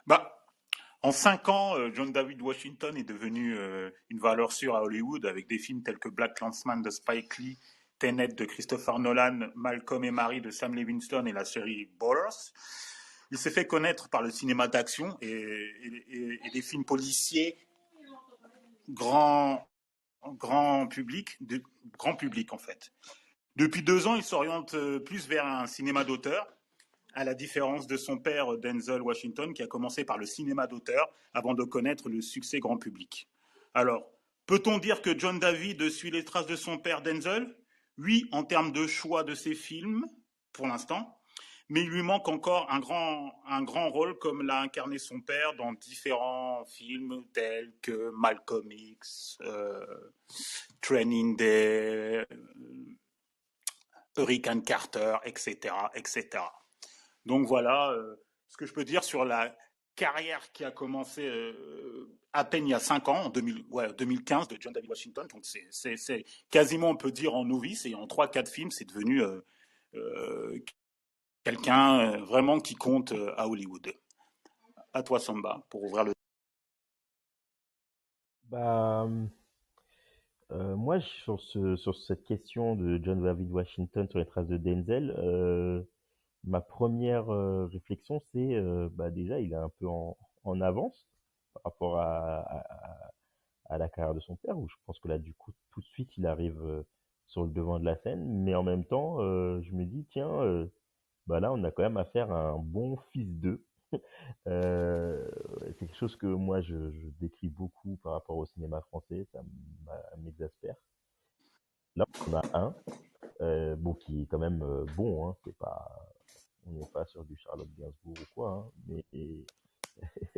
Bah, en 5 ans, John David Washington est devenu une valeur sûre à Hollywood avec des films tels que Black Clansman de Spike Lee Tenet de Christopher Nolan, Malcolm et Marie de Sam Levinson et la série Ballers. Il s'est fait connaître par le cinéma d'action et des films policiers grand public en fait. Depuis 2 ans, il s'oriente plus vers un cinéma d'auteur, à la différence de son père Denzel Washington, qui a commencé par le cinéma d'auteur avant de connaître le succès grand public. Alors, peut-on dire que John David suit les traces de son père Denzel? Oui, en termes de choix de ses films, pour l'instant, mais il lui manque encore un grand rôle comme l'a incarné son père dans différents films tels que Malcolm X, Training Day, Hurricane Carter, etc., etc. Donc voilà ce que je peux dire sur la carrière qui a commencé à peine il y a 5 ans, en 2015, de John David Washington. Donc c'est quasiment, on peut dire, en novice, et en 3-4 films, c'est devenu quelqu'un vraiment qui compte à Hollywood. À toi, Samba, pour ouvrir le... Bah, moi, sur cette question de John David Washington sur les traces de Denzel, ma première réflexion, c'est bah, déjà, il est un peu en avance par rapport à la carrière de son père, où je pense que là, du coup, tout de suite, il arrive sur le devant de la scène. Mais en même temps, je me dis, tiens, bah là, on a quand même affaire à un bon fils d'eux. C'est quelque chose que moi, je décris beaucoup par rapport au cinéma français, ça m'exaspère. Là, on a un, bon, qui est quand même bon, hein, c'est pas, on n'est pas sur du Charlotte Gainsbourg ou quoi, hein,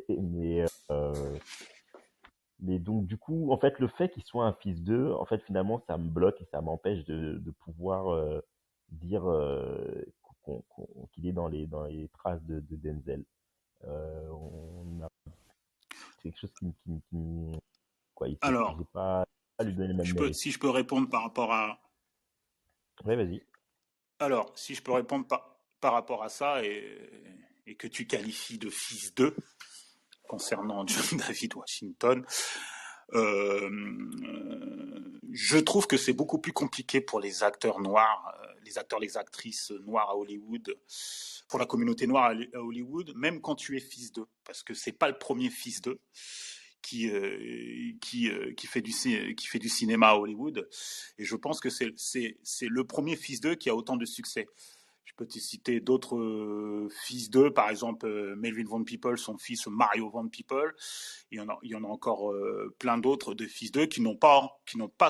mais, mais donc du coup, en fait, le fait qu'il soit un fils d'eux, en fait, finalement, ça me bloque et ça m'empêche de pouvoir dire qu'il est dans les traces de Denzel. C'est quelque chose quoi, Alors, j'ai pas à lui donner le même mérite. si je peux répondre par rapport à... Ouais, vas-y. Alors, si je peux répondre par rapport à ça et que tu qualifies de fils d'eux concernant John David Washington, je trouve que c'est beaucoup plus compliqué pour les acteurs noirs, les actrices noires à Hollywood, pour la communauté noire à Hollywood, même quand tu es fils d'eux, parce que c'est pas le premier fils d'eux qui fait du cinéma à Hollywood, et je pense que c'est le premier fils d'eux qui a autant de succès. Je peux te citer d'autres fils d'eux, par exemple Melvin Van Peebles, son fils Mario Van Peebles. Il y en a encore plein d'autres de fils d'eux qui n'ont pas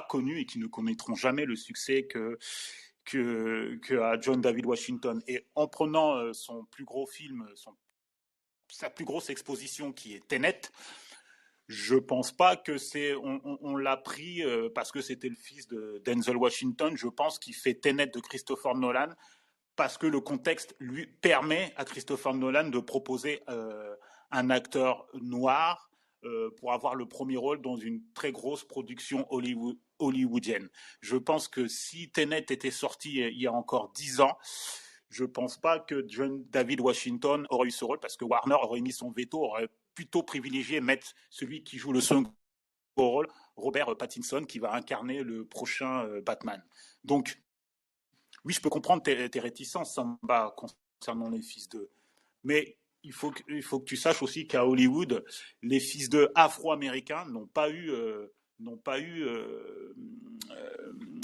connu et qui ne connaîtront jamais le succès que a John David Washington. Et en prenant son plus gros film, sa plus grosse exposition qui est Tenet, je pense pas que on l'a pris parce que c'était le fils de Denzel Washington. Je pense qu'il fait Tenet de Christopher Nolan parce que le contexte lui permet à Christopher Nolan de proposer un acteur noir pour avoir le premier rôle dans une très grosse production hollywoodienne. Je pense que si Tenet était sorti il y a encore 10 ans, je ne pense pas que John David Washington aurait eu ce rôle, parce que Warner aurait mis son veto, aurait plutôt privilégié mettre celui qui joue le second rôle, Robert Pattinson, qui va incarner le prochain Batman. Donc, oui, je peux comprendre tes réticences, Samba, concernant les fils d'eux. Mais il faut que tu saches aussi qu'à Hollywood, les fils d'eux afro-américains n'ont pas eu...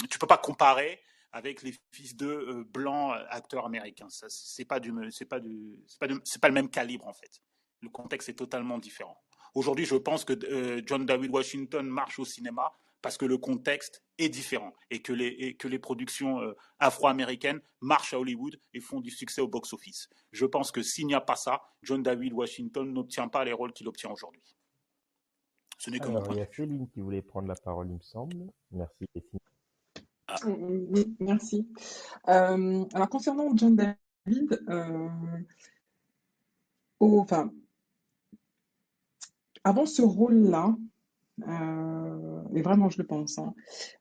tu peux pas comparer avec les fils d'eux blancs acteurs américains. Ça, c'est pas le même calibre, en fait. Le contexte est totalement différent. Aujourd'hui, je pense que John David Washington marche au cinéma parce que le contexte est différent et que les productions afro-américaines marchent à Hollywood et font du succès au box-office. Je pense que s'il n'y a pas ça, John David Washington n'obtient pas les rôles qu'il obtient aujourd'hui. Ce n'est que mon Alors, point il y de a vue. Céline qui voulait prendre la parole, il me semble. Merci, Céline. Oui, merci. Alors, concernant John David, enfin, avant ce rôle-là, et vraiment je le pense, hein,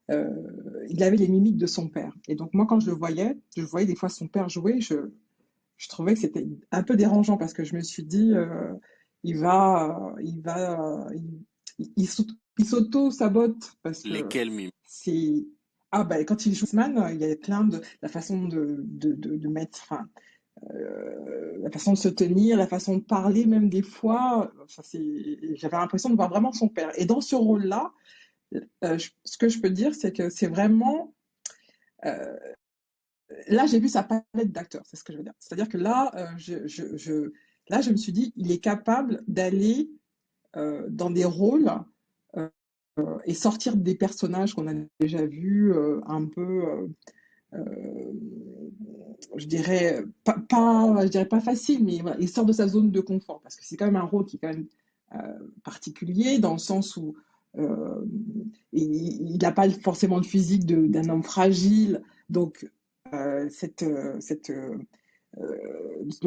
il avait les mimiques de son père. Et donc moi, quand je voyais des fois son père jouer, je trouvais que c'était un peu dérangeant, parce que je me suis dit, il s'auto-sabote, parce que Lesquels, Mimi? c'est... Ah bah quand il joue Batman, il y a plein de la façon de mettre, enfin, la façon de se tenir, la façon de parler même des fois. Enfin, j'avais l'impression de voir vraiment son père. Et dans ce rôle-là, ce que je peux dire, c'est que c'est vraiment euh, là j'ai vu sa palette d'acteurs, c'est ce que je veux dire. C'est-à-dire que là, là je me suis dit, il est capable d'aller dans des rôles euh, et sortir des personnages qu'on a déjà vus un peu, je dirais je dirais pas facile, mais voilà, il sort de sa zone de confort parce que c'est quand même un rôle qui est quand même particulier dans le sens où euh, il n'a pas forcément le physique d'un homme fragile, donc le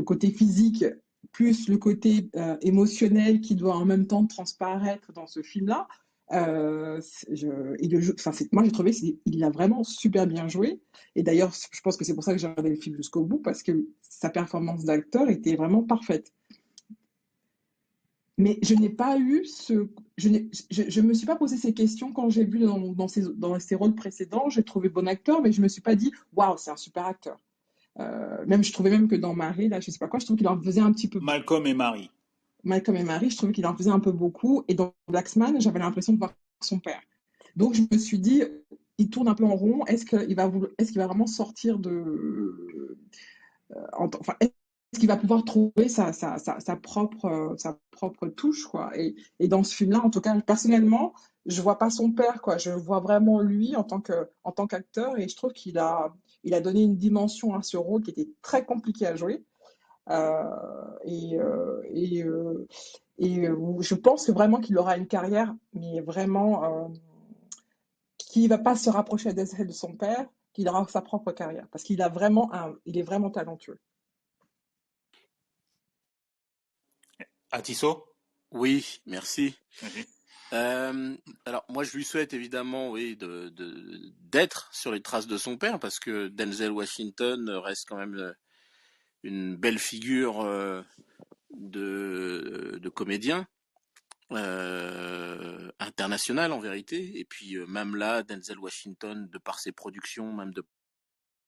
côté physique plus le côté émotionnel qui doit en même temps transparaître dans ce film-là. Moi, j'ai trouvé qu'il a vraiment super bien joué. Et d'ailleurs, je pense que c'est pour ça que j'ai regardé le film jusqu'au bout, parce que sa performance d'acteur était vraiment parfaite. Mais je n'ai pas eu ce. Je me suis pas posé ces questions quand j'ai vu dans ses rôles précédents. J'ai trouvé bon acteur, mais je me suis pas dit, waouh, c'est un super acteur. Même, je trouvais même que dans Marie, là, je sais pas quoi, je trouve qu'il en faisait un petit peu. Malcolm et Marie. Malcolm et Marie, je trouvais qu'il en faisait un peu beaucoup. Et dans Blacksman, j'avais l'impression de voir son père. Donc, je me suis dit, il tourne un peu en rond. Est-ce qu'il va vraiment sortir de. Enfin, est-ce qu'il va pouvoir trouver sa propre touche, quoi. Et dans ce film-là, en tout cas, personnellement, je vois pas son père, quoi. Je vois vraiment lui en tant qu'acteur. Et je trouve il a donné une dimension à ce rôle qui était très compliqué à jouer. Euh, et, euh, et, euh, je pense que vraiment qu'il aura une carrière, mais vraiment qui ne va pas se rapprocher de celle de son père, qu'il aura sa propre carrière, parce il est vraiment talentueux. Atisso? Oui, merci. Vas-y. Alors moi je lui souhaite évidemment oui d'être sur les traces de son père parce que Denzel Washington reste quand même une belle figure de comédien international en vérité et puis même là Denzel Washington de par ses productions même de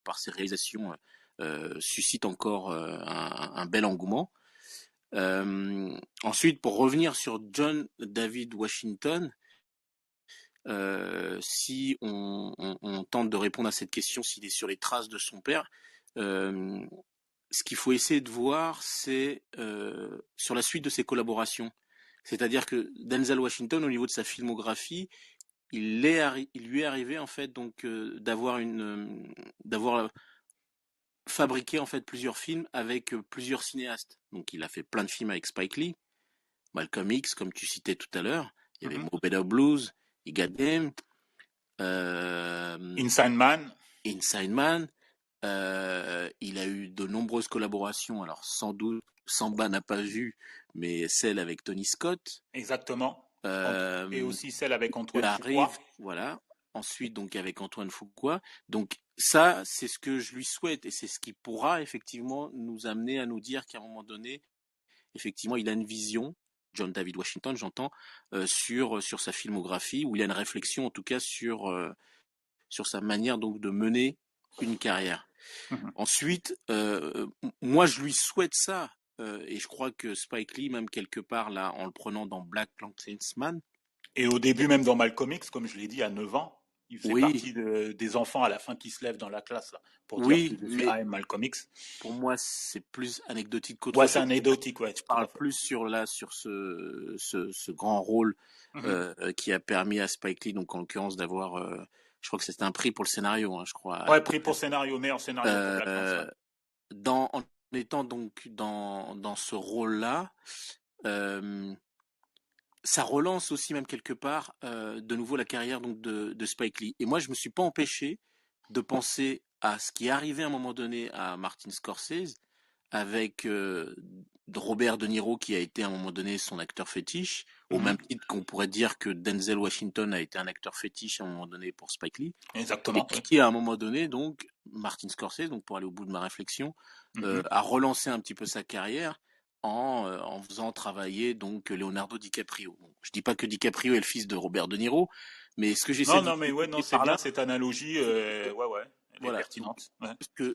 par ses réalisations suscite encore un bel engouement. Ensuite, pour revenir sur John David Washington, si on tente de répondre à cette question, s'il est sur les traces de son père, ce qu'il faut essayer de voir, c'est sur la suite de ses collaborations. C'est-à-dire que Denzel Washington, au niveau de sa filmographie, il lui est arrivé en fait donc d'avoir fabriqué en fait plusieurs films avec plusieurs cinéastes. Donc il a fait plein de films avec Spike Lee, Malcolm X, comme tu citais tout à l'heure. Il y avait Mo Better Blues, You Got Game, Inside Man. Il a eu de nombreuses collaborations. Alors sans doute, Samba n'a pas vu, mais celle avec Tony Scott. Exactement. Et aussi celle avec Antoine Fuqua. Voilà. Ensuite, donc avec Antoine Fuqua. Donc ça, c'est ce que je lui souhaite et c'est ce qui pourra effectivement nous amener à nous dire qu'à un moment donné, effectivement, il a une vision. John David Washington, j'entends, sur sa filmographie, où il a une réflexion en tout cas sur sa manière donc de mener une carrière. Ensuite, moi je lui souhaite ça, et je crois que Spike Lee, même quelque part là, en le prenant dans Black Klansman. Et au début même dans Malcolm X, comme je l'ai dit, à 9 ans, il faisait partie des enfants à la fin qui se lèvent dans la classe là, pour dire que je suis Malcolm X. Pour moi, c'est plus anecdotique qu'autre chose. Ouais, c'est anecdotique, ouais. Je parle plus sur ce grand rôle qui a permis à Spike Lee, donc en l'occurrence, d'avoir, je crois que c'était un prix pour le scénario, hein, je crois. Ouais, prix pour scénario, meilleur scénario pour Black Klansman. En étant donc dans ce rôle-là, ça relance aussi même quelque part de nouveau la carrière donc de Spike Lee. Et moi, je me suis pas empêché de penser à ce qui est arrivé à un moment donné à Martin Scorsese avec Robert De Niro qui a été à un moment donné son acteur fétiche, au même titre qu'on pourrait dire que Denzel Washington a été un acteur fétiche à un moment donné pour Spike Lee. Exactement. Et qui à un moment donné, donc, Martin Scorsese, donc pour aller au bout de ma réflexion, a relancé un petit peu sa carrière en faisant travailler donc Leonardo DiCaprio. Bon, je dis pas que DiCaprio est le fils de Robert De Niro, Mais ce que j'essaie Non, de mais ouais, non, dire c'est par bien là, cette analogie. Ouais, elle est voilà. Donc, pertinente. Ouais.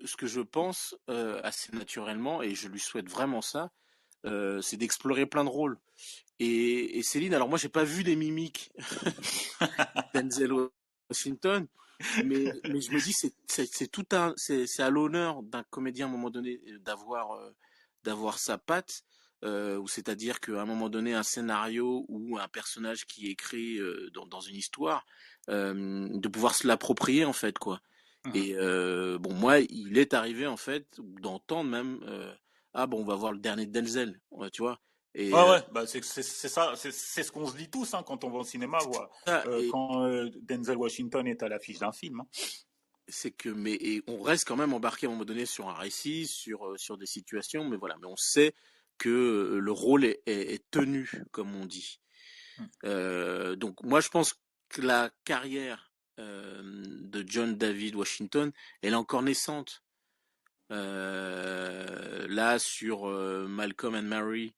ce que je pense assez naturellement, et je lui souhaite vraiment ça, c'est d'explorer plein de rôles. Et Céline, alors moi, j'ai pas vu les mimiques Denzel Washington, mais je me dis c'est tout c'est à l'honneur d'un comédien à un moment donné d'avoir sa patte, ou c'est-à-dire qu'à un moment donné un scénario ou un personnage qui est créé dans une histoire, de pouvoir se l'approprier en fait quoi. Et bon moi il est arrivé en fait d'entendre même ah bon on va voir le dernier Denzel, ouais, tu vois. Et Ouais, bah c'est ça, c'est ce qu'on se dit tous hein, quand on va au cinéma, voilà. ça, Quand Denzel Washington est à l'affiche d'un film. Hein. c'est que mais et on reste quand même embarqué à un moment donné sur un récit, sur des situations, mais voilà, mais on sait que le rôle est tenu, comme on dit. Donc moi je pense que la carrière de John David Washington, elle est encore naissante. Là sur Malcolm and Mary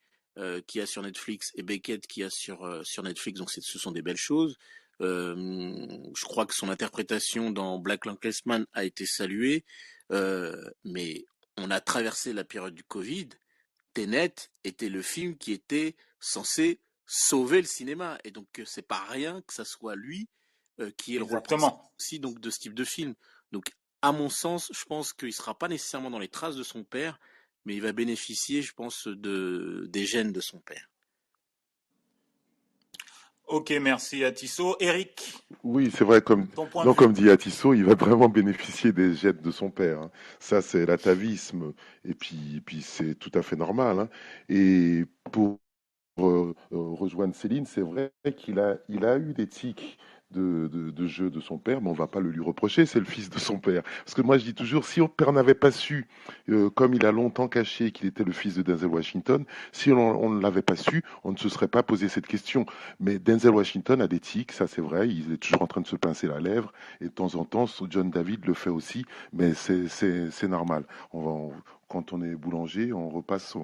qui a sur Netflix et Beckett qui a sur Netflix, donc ce sont des belles choses. Je crois que son interprétation dans Black Klansman a été saluée, mais on a traversé la période du Covid. Tenet était le film qui était censé sauver le cinéma, et donc c'est pas rien que ça soit lui qui est le rôle principal Exactement. aussi donc de ce type de film. Donc à mon sens, je pense qu'il sera pas nécessairement dans les traces de son père, mais il va bénéficier, je pense, des gènes de son père. Ok, merci à Tissot. Eric, Oui, c'est vrai, ton point de non, vue. comme dit Atisso, il va vraiment bénéficier des gènes de son père, hein. Ça, c'est l'atavisme, et puis c'est tout à fait normal, hein. Et pour rejoindre Céline, c'est vrai qu'il a eu des tics de jeu de son père, mais on va pas le lui reprocher, c'est le fils de son père. Parce que moi, je dis toujours, si on père n'avait pas su, comme il a longtemps caché qu'il était le fils de Denzel Washington, si on ne l'avait pas su, on ne se serait pas posé cette question. Mais Denzel Washington a des tics, ça c'est vrai, il est toujours en train de se pincer la lèvre, et de temps en temps, John David le fait aussi, mais c'est normal. Quand on est boulanger, on repasse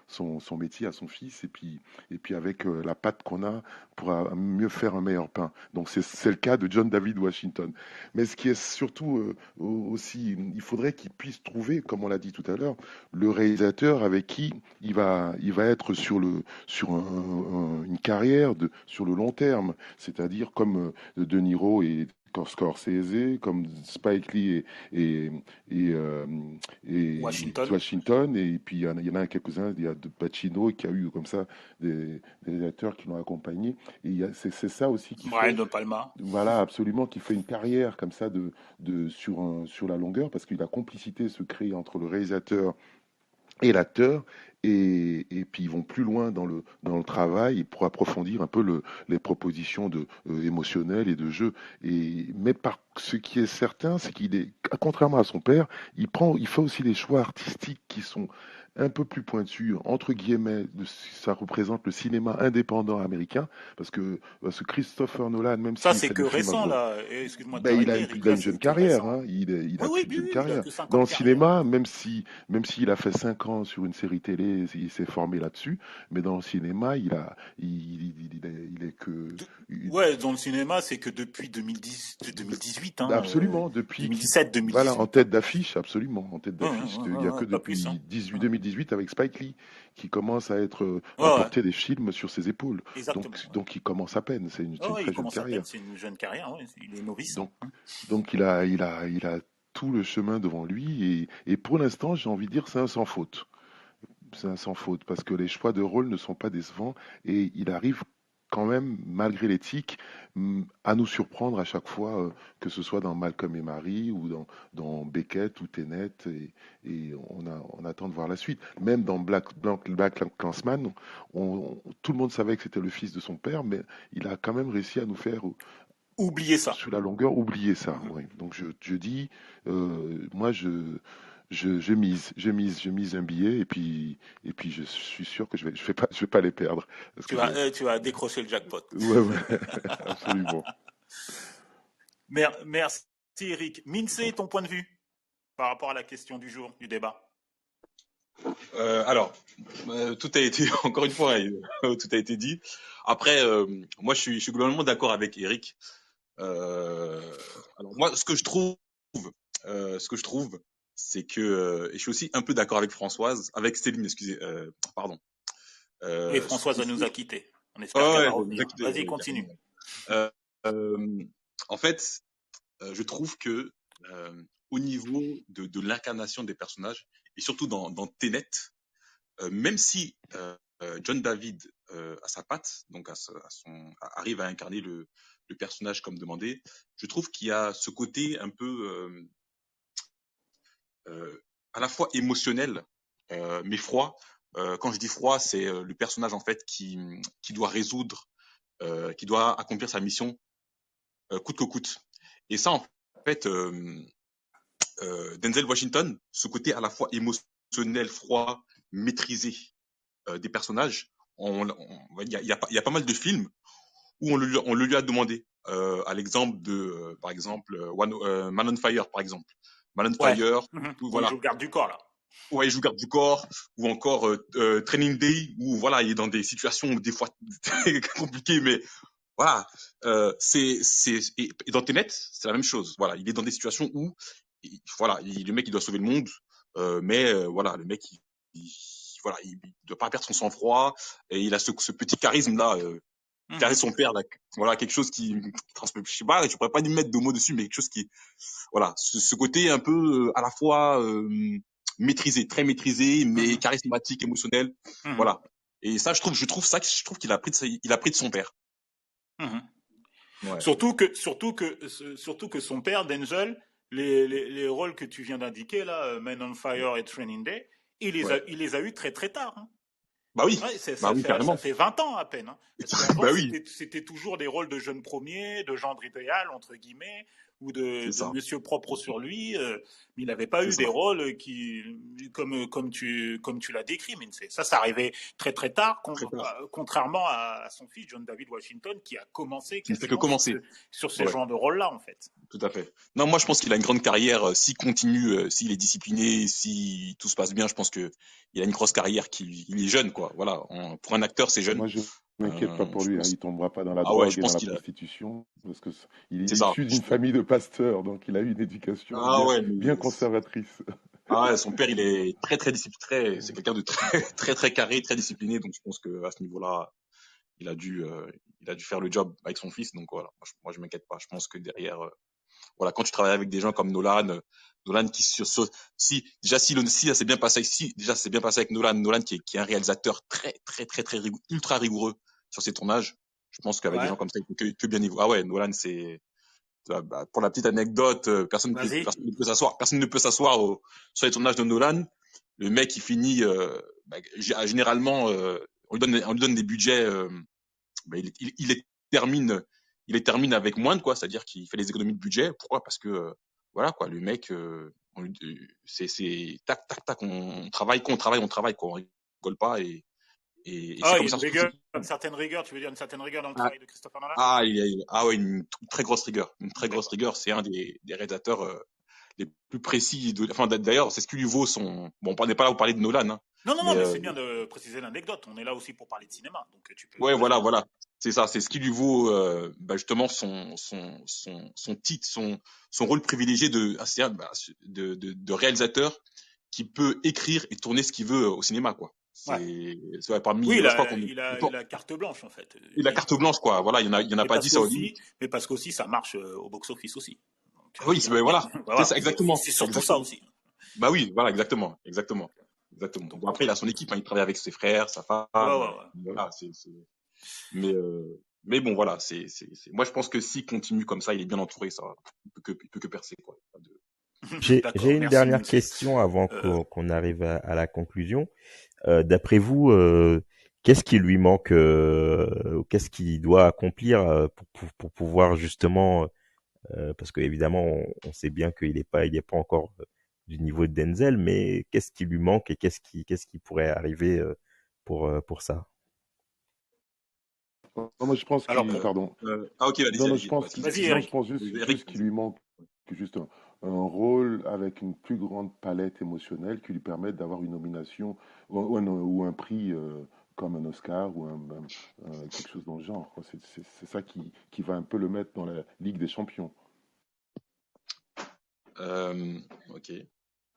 son métier à son fils, et puis avec la pâte qu'on a, on pourra mieux faire un meilleur pain. Donc c'est le cas de John David Washington. Mais ce qui est surtout aussi, il faudrait qu'il puisse trouver, comme on l'a dit tout à l'heure, le réalisateur avec qui il va être sur une carrière sur le long terme, c'est-à-dire comme De Niro et Scorsese, comme Spike Lee et Washington. Washington, et puis il y en a quelques-uns, il y a de Pacino qui a eu comme ça des réalisateurs qui l'ont accompagné. Et c'est ça aussi qui Brian fait, De Palma. voilà, absolument, qui fait une carrière comme ça sur la longueur, parce que la complicité se crée entre le réalisateur et l'acteur, et puis ils vont plus loin dans le travail pour approfondir un peu les propositions émotionnelles et de jeu. Mais ce qui est certain, c'est contrairement à son père, il fait aussi des choix artistiques qui sont un peu plus pointus, entre guillemets, ça représente le cinéma indépendant américain, parce que Christopher Nolan, même Ça, s'il c'est fait que des films récent, gros, là. Excuse-moi de ben, il a, t'arrêter, une, Eric. il a Là, une jeune c'est que carrière, récent. hein. Il Oui, a oui, qu'une oui, jeune oui, il a carrière. que 5 ans Dans de le carrière. cinéma, même s'il a fait 5 ans sur une série télé, il s'est formé là-dessus, mais dans le cinéma, il est que... Ouais, dans le cinéma, c'est que depuis 2018, hein, Absolument, depuis qu'il... Voilà, en 2017-2018. Hein. tête d'affiche, absolument, en tête Ouais, ouais, d'affiche. Il ouais, n'y a ouais, que pas plus. Hein. depuis 2018 avec Spike Lee qui commence à Ouais, porter des films sur ses épaules. Donc, exactement. donc il commence à peine, c'est une Ouais, il très jeune commence à peine, carrière. c'est une jeune carrière, ouais, il est novice. Donc, Hein. donc il a tout le chemin devant lui, et pour l'instant, j'ai envie de dire, c'est un sans faute. C'est un sans faute, parce que les choix de rôle ne sont pas décevants, et il arrive quand même, malgré l'éthique, à nous surprendre à chaque fois, que ce soit dans Malcolm et Marie, ou dans Beckett ou Tenet, et on attend de voir la suite. Même dans Black Klansman, tout le monde savait que c'était le fils de son père, mais il a quand même réussi à nous faire, Oubliez ça. sur la longueur, oublier ça. Oui. Donc je dis, moi je mise un billet, et puis je suis sûr que je vais pas les perdre, parce que Tu vas décrocher le jackpot. ouais, ouais, absolument. Merci, Eric. Mince, ton point de vue par rapport à la question du jour, du débat. Alors, tout a été, encore une fois, tout a été dit. Après, moi, je suis globalement d'accord avec Eric. Alors moi, ce que je trouve, c'est que et je suis aussi un peu d'accord avec Françoise, avec Céline, excusez, pardon. Oui, Ce Françoise qu'il nous faut. a quittés. On espère Oh, qu'elle va ouais, vous revenir. inquiétez, Vas-y, il y a pas de continue. mal. Euh, en fait, je trouve que au niveau de l'incarnation des personnages et surtout dans Tenet, même si John David a sa patte, donc arrive à incarner le personnage comme demandé, je trouve qu'il y a ce côté un peu à la fois émotionnel mais froid. Quand je dis froid, c'est le personnage en fait qui doit résoudre, qui doit accomplir sa mission coûte que coûte. Et ça, en fait, Denzel Washington, ce côté à la fois émotionnel, froid, maîtrisé des personnages, il y a pas mal de films où on le lui a demandé. À l'exemple de, par exemple, Man on Fire, par exemple. Man on Ouais. Fire, Où il voilà. joue le garde du corps, là. Ouais, il joue garde du corps, ou encore Training Day, où voilà, il est dans des situations des fois compliquées, mais voilà, et dans Tenet, c'est la même chose. Voilà, il est dans des situations où, voilà, le mec il doit sauver le monde, mais voilà, le mec voilà, il doit pas perdre son sang-froid et il a ce petit charisme là, charisme son père là, voilà, quelque chose qui je sais pas, je pourrais pas lui mettre de mots dessus, mais quelque chose qui, voilà, ce côté un peu à la fois maîtrisé, très maîtrisé, mais charismatique, émotionnel, voilà. Et ça, je trouve qu'il a pris il a pris de son père. Ouais. Surtout que son père, Denzel, les rôles que tu viens d'indiquer, là, Men on Fire et Training Day, il les a eus très très tard. Hein. Bah oui, Ouais, bah oui, ça carrément. fait 20 ans à peine. Hein. Parce qu'avant, Bah oui, c'était toujours des rôles de jeunes premiers, de gens idéal, entre guillemets, ou c'est de ça, monsieur propre sur lui. Mais il n'avait pas c'est eu ça. des rôles comme tu l'as décrit. Mais ça arrivait très très tard, Très tard. contrairement à son fils, John David Washington, qui a commencé Qui ne fait que quasiment commencer. sur ces Ouais, genres de rôles-là, en fait. tout à fait. Non, moi je pense qu'il a une grande carrière. S'il continue, s'il est discipliné, si tout se passe bien, je pense que il a une grosse carrière. Il est jeune, quoi. Voilà. Pour un acteur, c'est jeune. Moi, je m'inquiète pas pour Je lui, hein. pense. Il tombera pas dans la Ah ouais, drogue je et dans pense la qu'il a. prostitution, parce que il C'est est ça. issu d'une famille de pasteurs, donc il a eu une éducation Ah ouais, bien mais conservatrice. ah ouais, son père, il est très très discipliné. C'est quelqu'un de très très très carré, très discipliné. Donc je pense que à ce niveau-là, il a dû, euh, il a dû faire le job avec son fils. Donc voilà, je m'inquiète pas. Je pense que derrière, voilà, quand tu travailles avec des gens comme Nolan, Nolan qui si déjà si ça s'est bien passé, si déjà c'est bien passé avec Nolan qui est un réalisateur très ultra rigoureux sur ses tournages. Je pense qu'avec des Ouais, gens comme ça, il peut que bien niveau. Ah ouais, Nolan, c'est pour la petite anecdote, vas-y. personne ne peut s'asseoir sur les tournages de Nolan. Le mec, il finit, généralement, on lui donne des budgets, il les termine, il les termine avec moins de quoi, c'est-à-dire qu'il fait les économies de budget. Pourquoi? Parce que, voilà, quoi, le mec, c'est tac, tac, tac, on travaille, quoi, on rigole pas et c'est Ah, il comme y a ça. une rigueur, une certaine rigueur, tu veux dire une certaine rigueur dans le travail de Christopher Nolan? Ah ouais, très grosse rigueur. Une très grosse rigueur. C'est un des réalisateurs les plus précis. Enfin, d'ailleurs, c'est ce qui lui vaut son. Bon, on n'est pas là pour parler de Nolan, hein, Non, mais mais c'est bien de préciser l'anecdote. On est là aussi pour parler de cinéma, donc tu peux. ouais, Vas-y. voilà. C'est ça. C'est ce qui lui vaut justement son titre, son rôle privilégié de réalisateur qui peut écrire et tourner ce qu'il veut au cinéma, quoi. Ouais. C'est vrai, parmi. Oui, Je crois qu'on. il a carte blanche en fait. Il a carte blanche, quoi. Voilà, il y en a Mais pas parce 10 à Hollywood. qu'aussi, mais parce qu'aussi ça marche au box-office aussi. Donc, Ah oui, voilà. C'est voilà, ça, exactement. c'est surtout ça aussi. Bah oui, voilà, exactement. Donc, Bon, après, il a son équipe, hein, il travaille avec ses frères, sa femme. ouais. Voilà, mais bon, voilà, moi, je pense que s'il continue comme ça, il est bien entouré, ça, il peut que percer, quoi. J'ai D'accord, une merci dernière Mounsi. question avant Euh, qu'on arrive à la conclusion. D'après vous, qu'est-ce qui lui manque, ou qu'est-ce qu'il doit accomplir pour pouvoir justement, parce que évidemment on sait bien il est pas encore du niveau de Denzel, mais qu'est-ce qui lui manque et qu'est-ce qui pourrait arriver pour ça? Non, moi, je pense alors, qu'il, pardon. Ok, Non, non, allez-y, vas-y. vas-y non, je Eric. pense Eric, juste qu'il lui manque juste un rôle avec une plus grande palette émotionnelle qui lui permette d'avoir une nomination ou un prix comme un Oscar ou quelque chose dans le genre, quoi. C'est ça qui va un peu le mettre dans la Ligue des Champions. Ok.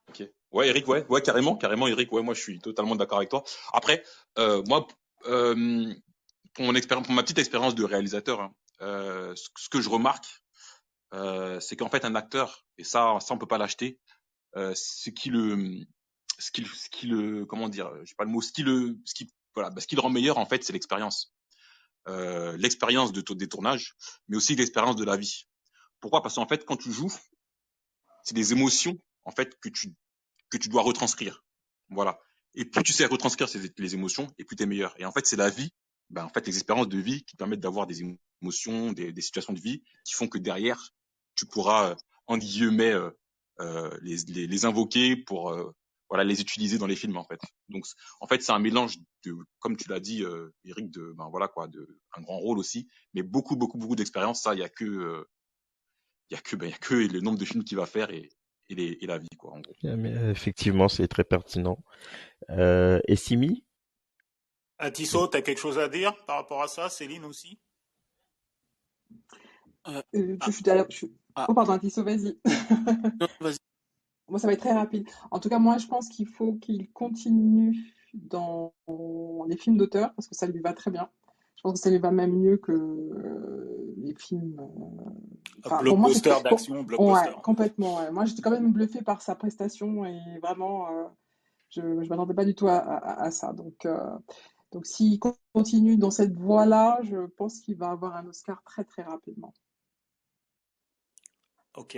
Ok. Ouais, Eric, ouais, carrément, Eric, ouais, moi, je suis totalement d'accord avec toi. Après, moi, pour ma petite expérience de réalisateur, hein, ce que je remarque, c'est qu'en fait, un acteur, et ça, on peut pas l'acheter, comment dire, j'ai pas le mot, voilà, ce qui le rend meilleur, en fait, c'est l'expérience. L'expérience des tournages, mais aussi l'expérience de la vie. Pourquoi? Parce qu'en fait, quand tu joues, c'est des émotions, en fait, que tu dois retranscrire. Voilà. Et plus tu sais retranscrire les émotions, et plus tu es meilleur. Et en fait, c'est la vie, en fait, les expériences de vie qui permettent d'avoir des émotions, des situations de vie qui font que derrière, tu pourras, en guillemets, les invoquer pour voilà, les utiliser dans les films, en fait. Donc, en fait, c'est un mélange de, comme tu l'as dit, Eric, voilà, quoi, de un grand rôle aussi, mais beaucoup d'expérience. Ça, il y a que le nombre de films qu'il va faire et la vie, quoi, en gros. Mais, effectivement, c'est très pertinent. Et Simi? Tissot, tu as quelque chose à dire par rapport à ça? Céline aussi? Je suis à Oh, pardon, Tissot, vas-y. Non, vas-y. Moi, ça va être très rapide. En tout cas, moi, je pense qu'il faut qu'il continue dans les films d'auteur parce que ça lui va très bien. Je pense que ça lui va même mieux que les films. Enfin, pour moi, Blockbuster d'action, ouais, blockbuster. complètement. Ouais. Moi, j'étais quand même bluffée par sa prestation et vraiment, je ne m'attendais pas du tout à ça. Donc s'il continue dans cette voie-là, je pense qu'il va avoir un Oscar très, très rapidement. Ok.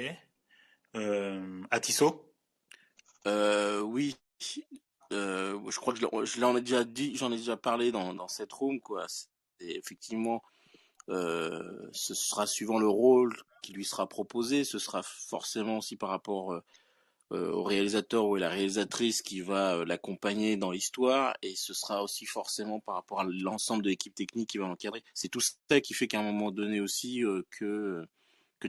Tissot? Oui, je crois que je l'en ai déjà dit, j'en ai déjà parlé dans cette room, quoi. Effectivement, ce sera suivant le rôle qui lui sera proposé, ce sera forcément aussi par rapport au réalisateur ou à la réalisatrice qui va l'accompagner dans l'histoire, et ce sera aussi forcément par rapport à l'ensemble de l'équipe technique qui va l'encadrer. C'est tout ça qui fait qu'à un moment donné aussi que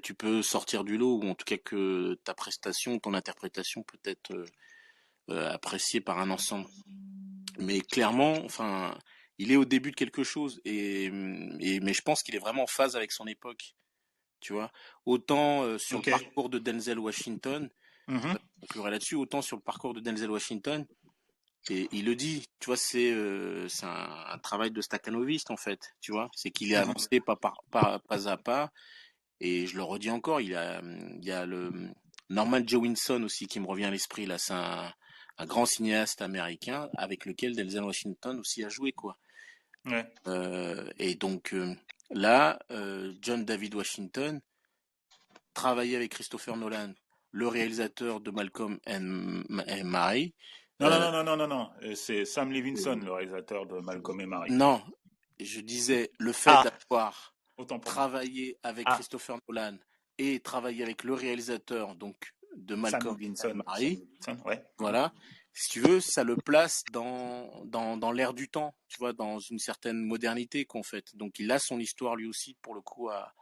tu peux sortir du lot, ou en tout cas que ta prestation, ton interprétation peut être appréciée par un ensemble. Mais clairement, enfin, il est au début de quelque chose, mais je pense qu'il est vraiment en phase avec son époque, tu vois. Autant sur Ok. le parcours de Denzel Washington, Mhm. on conclurai là-dessus, autant sur le parcours de Denzel Washington, et il le dit, tu vois, c'est un travail de staccanoviste en fait, tu vois. C'est qu'il est avancé pas à pas, et je le redis encore, il y a le Norman Jewison aussi qui me revient à l'esprit là, c'est un grand cinéaste américain avec lequel Denzel Washington aussi a joué, quoi. Ouais. Et donc là, John David Washington travaillait avec Christopher Nolan, le réalisateur de Malcolm and Marie. Non. C'est Sam Levinson, le réalisateur de Malcolm et Marie. Non, je disais le fait d'avoir Autant pour moi. travaillé avec Christopher Nolan et travaillé avec le réalisateur donc de Malcolm and Marie. Ouais. Voilà. Si tu veux, ça le place dans l'air du temps, tu vois, dans une certaine modernité qu'en fait. Donc il a son histoire lui aussi pour le coup à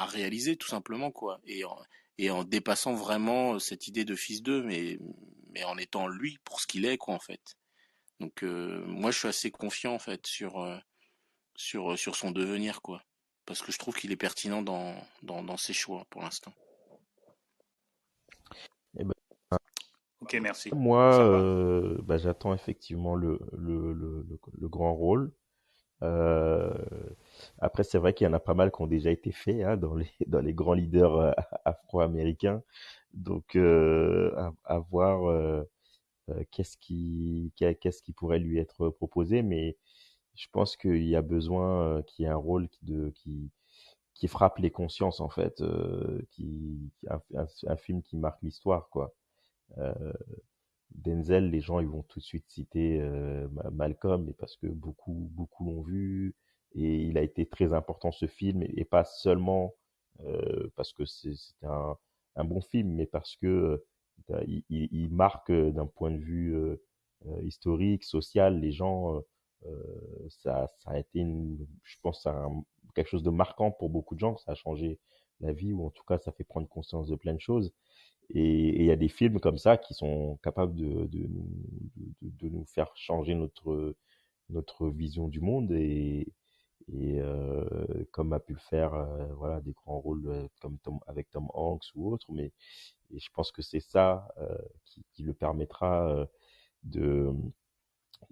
réaliser tout simplement, quoi. Et en dépassant vraiment cette idée de fils d'eux, mais en étant lui pour ce qu'il est, quoi, en fait. Donc moi je suis assez confiant en fait sur son devenir, quoi. Parce que je trouve qu'il est pertinent dans ses choix pour l'instant. Eh ben, Ok, merci. moi, Ça va. j'attends effectivement le grand rôle. Euh, Après, c'est vrai qu'il y en a pas mal qui ont déjà été faits hein, dans les grands leaders afro-américains. Donc, à voir qu'est-ce qui pourrait lui être proposé. Mais je pense qu'il y a besoin qu'il y ait un rôle qui frappe les consciences, en fait, un film qui marque l'histoire, quoi. Euh, Denzel, les gens ils vont tout de suite citer Malcolm, mais parce que beaucoup l'ont vu et il a été très important ce film et pas seulement parce que c'était un bon film, mais parce que il marque d'un point de vue historique, social, les gens ça a été je pense quelque chose de marquant pour beaucoup de gens, ça a changé la vie ou en tout cas ça fait prendre conscience de plein de choses Et il y a des films comme ça qui sont capables de nous faire changer notre vision du monde comme a pu le faire voilà des grands rôles comme avec Tom Hanks ou autre, mais et je pense que c'est ça qui le permettra de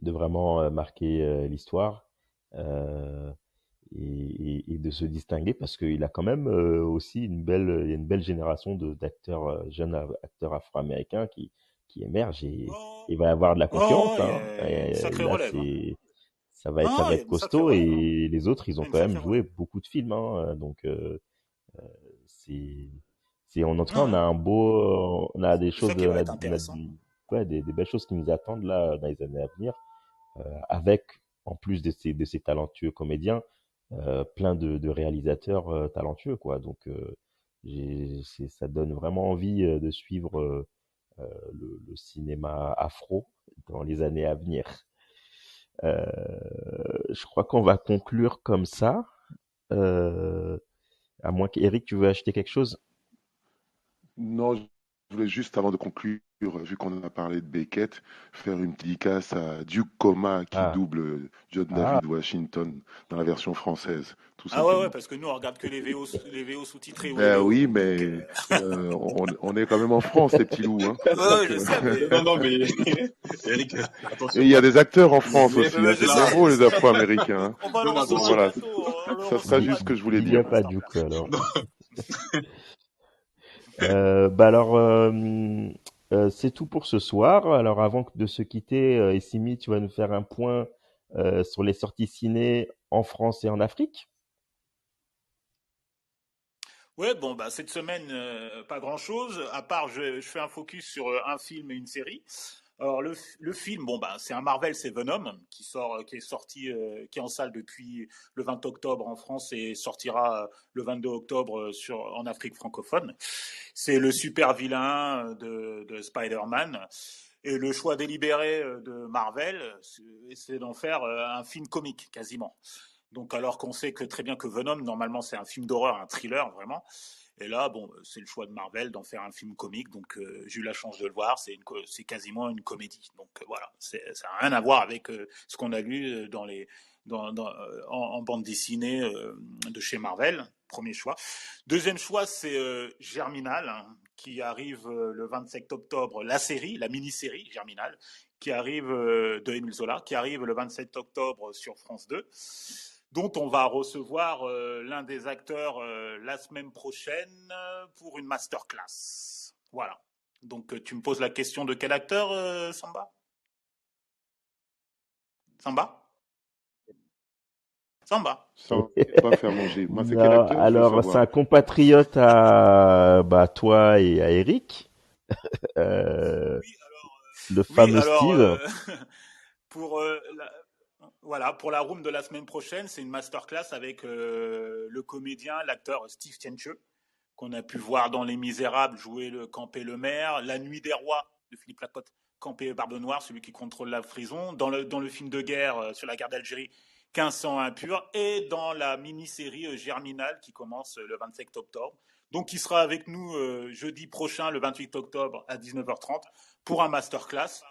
de vraiment marquer l'histoire euh, et de se distinguer parce qu'il a quand même aussi il y a une belle génération d'acteurs jeunes acteurs afro-américains qui émergent et Oh, il va y avoir de la oh, concurrence hein. il y a une Et sacrée là relève. Hein. ça Ah, va il y a être une sacrée costaud relève. Hein. et les autres ils Il y ont a une quand même sacrée joué relève. beaucoup de films hein. Donc c'est en entrant Ah, on a ouais. un beau on a des C'est ça choses qui va être intéressant. ouais, des belles choses qui nous attendent là dans les années à venir avec en plus de ces talentueux comédiens plein de réalisateurs talentueux quoi. Donc ça donne vraiment envie de suivre le cinéma afro dans les années à venir. Euh, je crois qu'on va conclure comme ça. Euh, à moins qu'Eric, tu veux acheter quelque chose? Non, je voulais juste, avant de conclure, vu qu'on a parlé de Beckett, faire une dédicace à Duke Coma qui Ah, double John ah, David Washington dans la version française, tout Ah ouais, ouais, simplement. parce que nous, on regarde que les VO sous-titrés ou les Ben oui, VO. Donc, mais on est quand même en France, les petits loups, hein. ouais, Donc, je sais, mais... Non, non, mais Eric, et attention, il y a des acteurs en les France mecs, aussi, hein. Je C'est sais, bien là, beau, je les sais. Afro-Américains, hein. On va non, lancer Donc sur un voilà, attention. plateau, le ça sera recevra big, juste pas ce que du je voulais big dire. up à Masterclass. Duke alors. Non. Bah alors, c'est tout pour ce soir. Alors, avant de se quitter, Essimi, tu vas nous faire un point sur les sorties ciné en France et en Afrique. Ouais, bon, bah, cette semaine, pas grand-chose, à part je fais un focus sur un film et une série. Alors, le film, bon, bah, c'est un Marvel, c'est Venom, qui est sorti, qui est en salle depuis le 20 octobre en France et sortira le 22 octobre en Afrique francophone. C'est le super vilain de Spider-Man. Et le choix délibéré de Marvel, c'est d'en faire un film comique, quasiment. Donc, alors qu'on sait que très bien que Venom, normalement, c'est un film d'horreur, un thriller, vraiment. Et là, bon, c'est le choix de Marvel d'en faire un film comique. Donc, j'ai eu la chance de le voir. C'est quasiment une comédie. Donc, voilà. Ça n'a rien à voir avec ce qu'on a lu en bande dessinée de chez Marvel. Premier choix. Deuxième choix, c'est Germinal, hein, qui arrive le 27 octobre. La série, la mini-série Germinal, qui arrive de Émile Zola, qui arrive le 27 octobre sur France 2, dont on va recevoir l'un des acteurs la semaine prochaine pour une masterclass. Voilà. Donc tu me poses la question de quel acteur, Samba? Samba? Samba? Ça va pas faire manger. Moi, c'est quel Non, acteur? Je veux alors c'est savoir. un compatriote à bah, toi et à Eric, euh, le Oui, fameux alors Steve. pour voilà, pour la room de la semaine prochaine, c'est une masterclass avec le comédien, l'acteur Steve Tienche, qu'on a pu voir dans Les Misérables jouer le Campé le maire, La Nuit des Rois de Philippe Lacotte, Campé Barbe Noire, celui qui contrôle la prison, dans le film de guerre sur la guerre d'Algérie, 1500 impurs, et dans la mini-série Germinal qui commence le 27 octobre. Donc, il sera avec nous jeudi prochain, le 28 octobre à 19h30, pour un masterclass.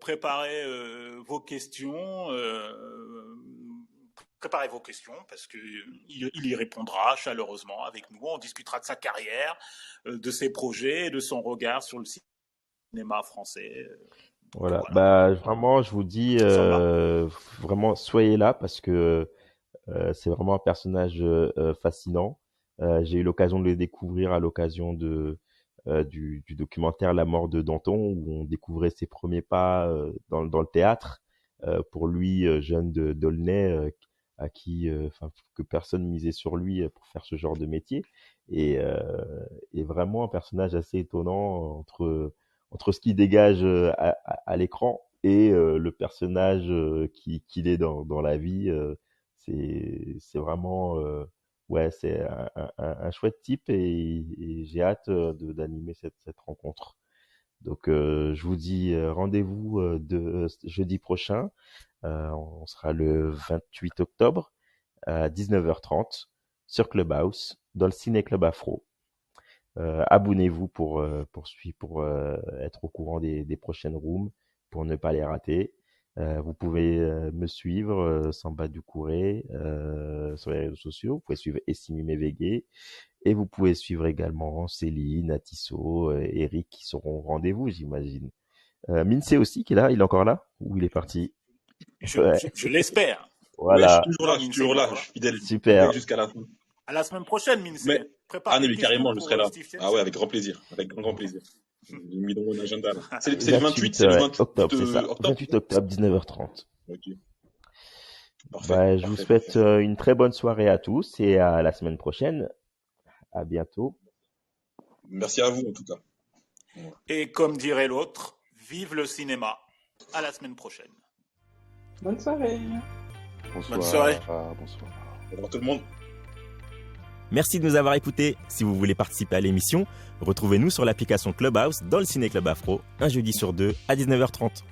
Préparez vos questions. Préparez vos questions parce qu'il y répondra chaleureusement avec nous. On discutera de sa carrière, de ses projets et de son regard sur le cinéma français. Donc Voilà. voilà. Bah vraiment, je vous dis Samba. vraiment soyez là parce que c'est vraiment un personnage fascinant. J'ai eu l'occasion de le découvrir à l'occasion du documentaire La mort de Danton, où on découvrait ses premiers pas dans le théâtre. Pour lui, jeune d'Aulnay, à qui, enfin, que personne misait sur lui pour faire ce genre de métier. Et, euh, et vraiment un personnage assez étonnant entre ce qu'il dégage à l'écran et le personnage qu'il est dans la vie. C'est vraiment ouais, c'est un chouette type et j'ai hâte d'animer cette rencontre. Donc je vous dis rendez-vous jeudi prochain. On sera le 28 octobre à 19h30 sur Clubhouse dans le Ciné Club Afro. Abonnez-vous pour être au courant des prochaines rooms, pour ne pas les rater. Vous pouvez me suivre, Samba Doucouré, sur les réseaux sociaux. Vous pouvez suivre Estimi Mévégué. Et vous pouvez suivre également Céline, Atisso, Eric qui seront au rendez-vous, j'imagine. Minsé aussi, qui est là, il est encore là? Ou il est parti? Je l'espère. Voilà. Ouais, je suis toujours là, je suis fidèle. Super. Jusqu'à la fin. À la semaine prochaine, Minsé. Mais, Prépare mais tes carrément, je questions serai là. pour Steve Jensen. Ah ouais, avec grand plaisir. Avec grand plaisir. J'ai mis dans mon agenda, là. C'est le 28, 28 c'est le 28 octobre, c'est ça. 28 octobre, 19h30. Ok. Parfait. Je vous souhaite une très bonne soirée à tous et à la semaine prochaine. À bientôt. Merci à vous, en tout cas. Et comme dirait l'autre, vive le cinéma. À la semaine prochaine. Bonne soirée. Bonsoir. Bonne soirée. Bonsoir. Au revoir tout le monde. Merci de nous avoir écoutés. Si vous voulez participer à l'émission, retrouvez-nous sur l'application Clubhouse dans le Ciné Club Afro, un jeudi sur deux à 19h30.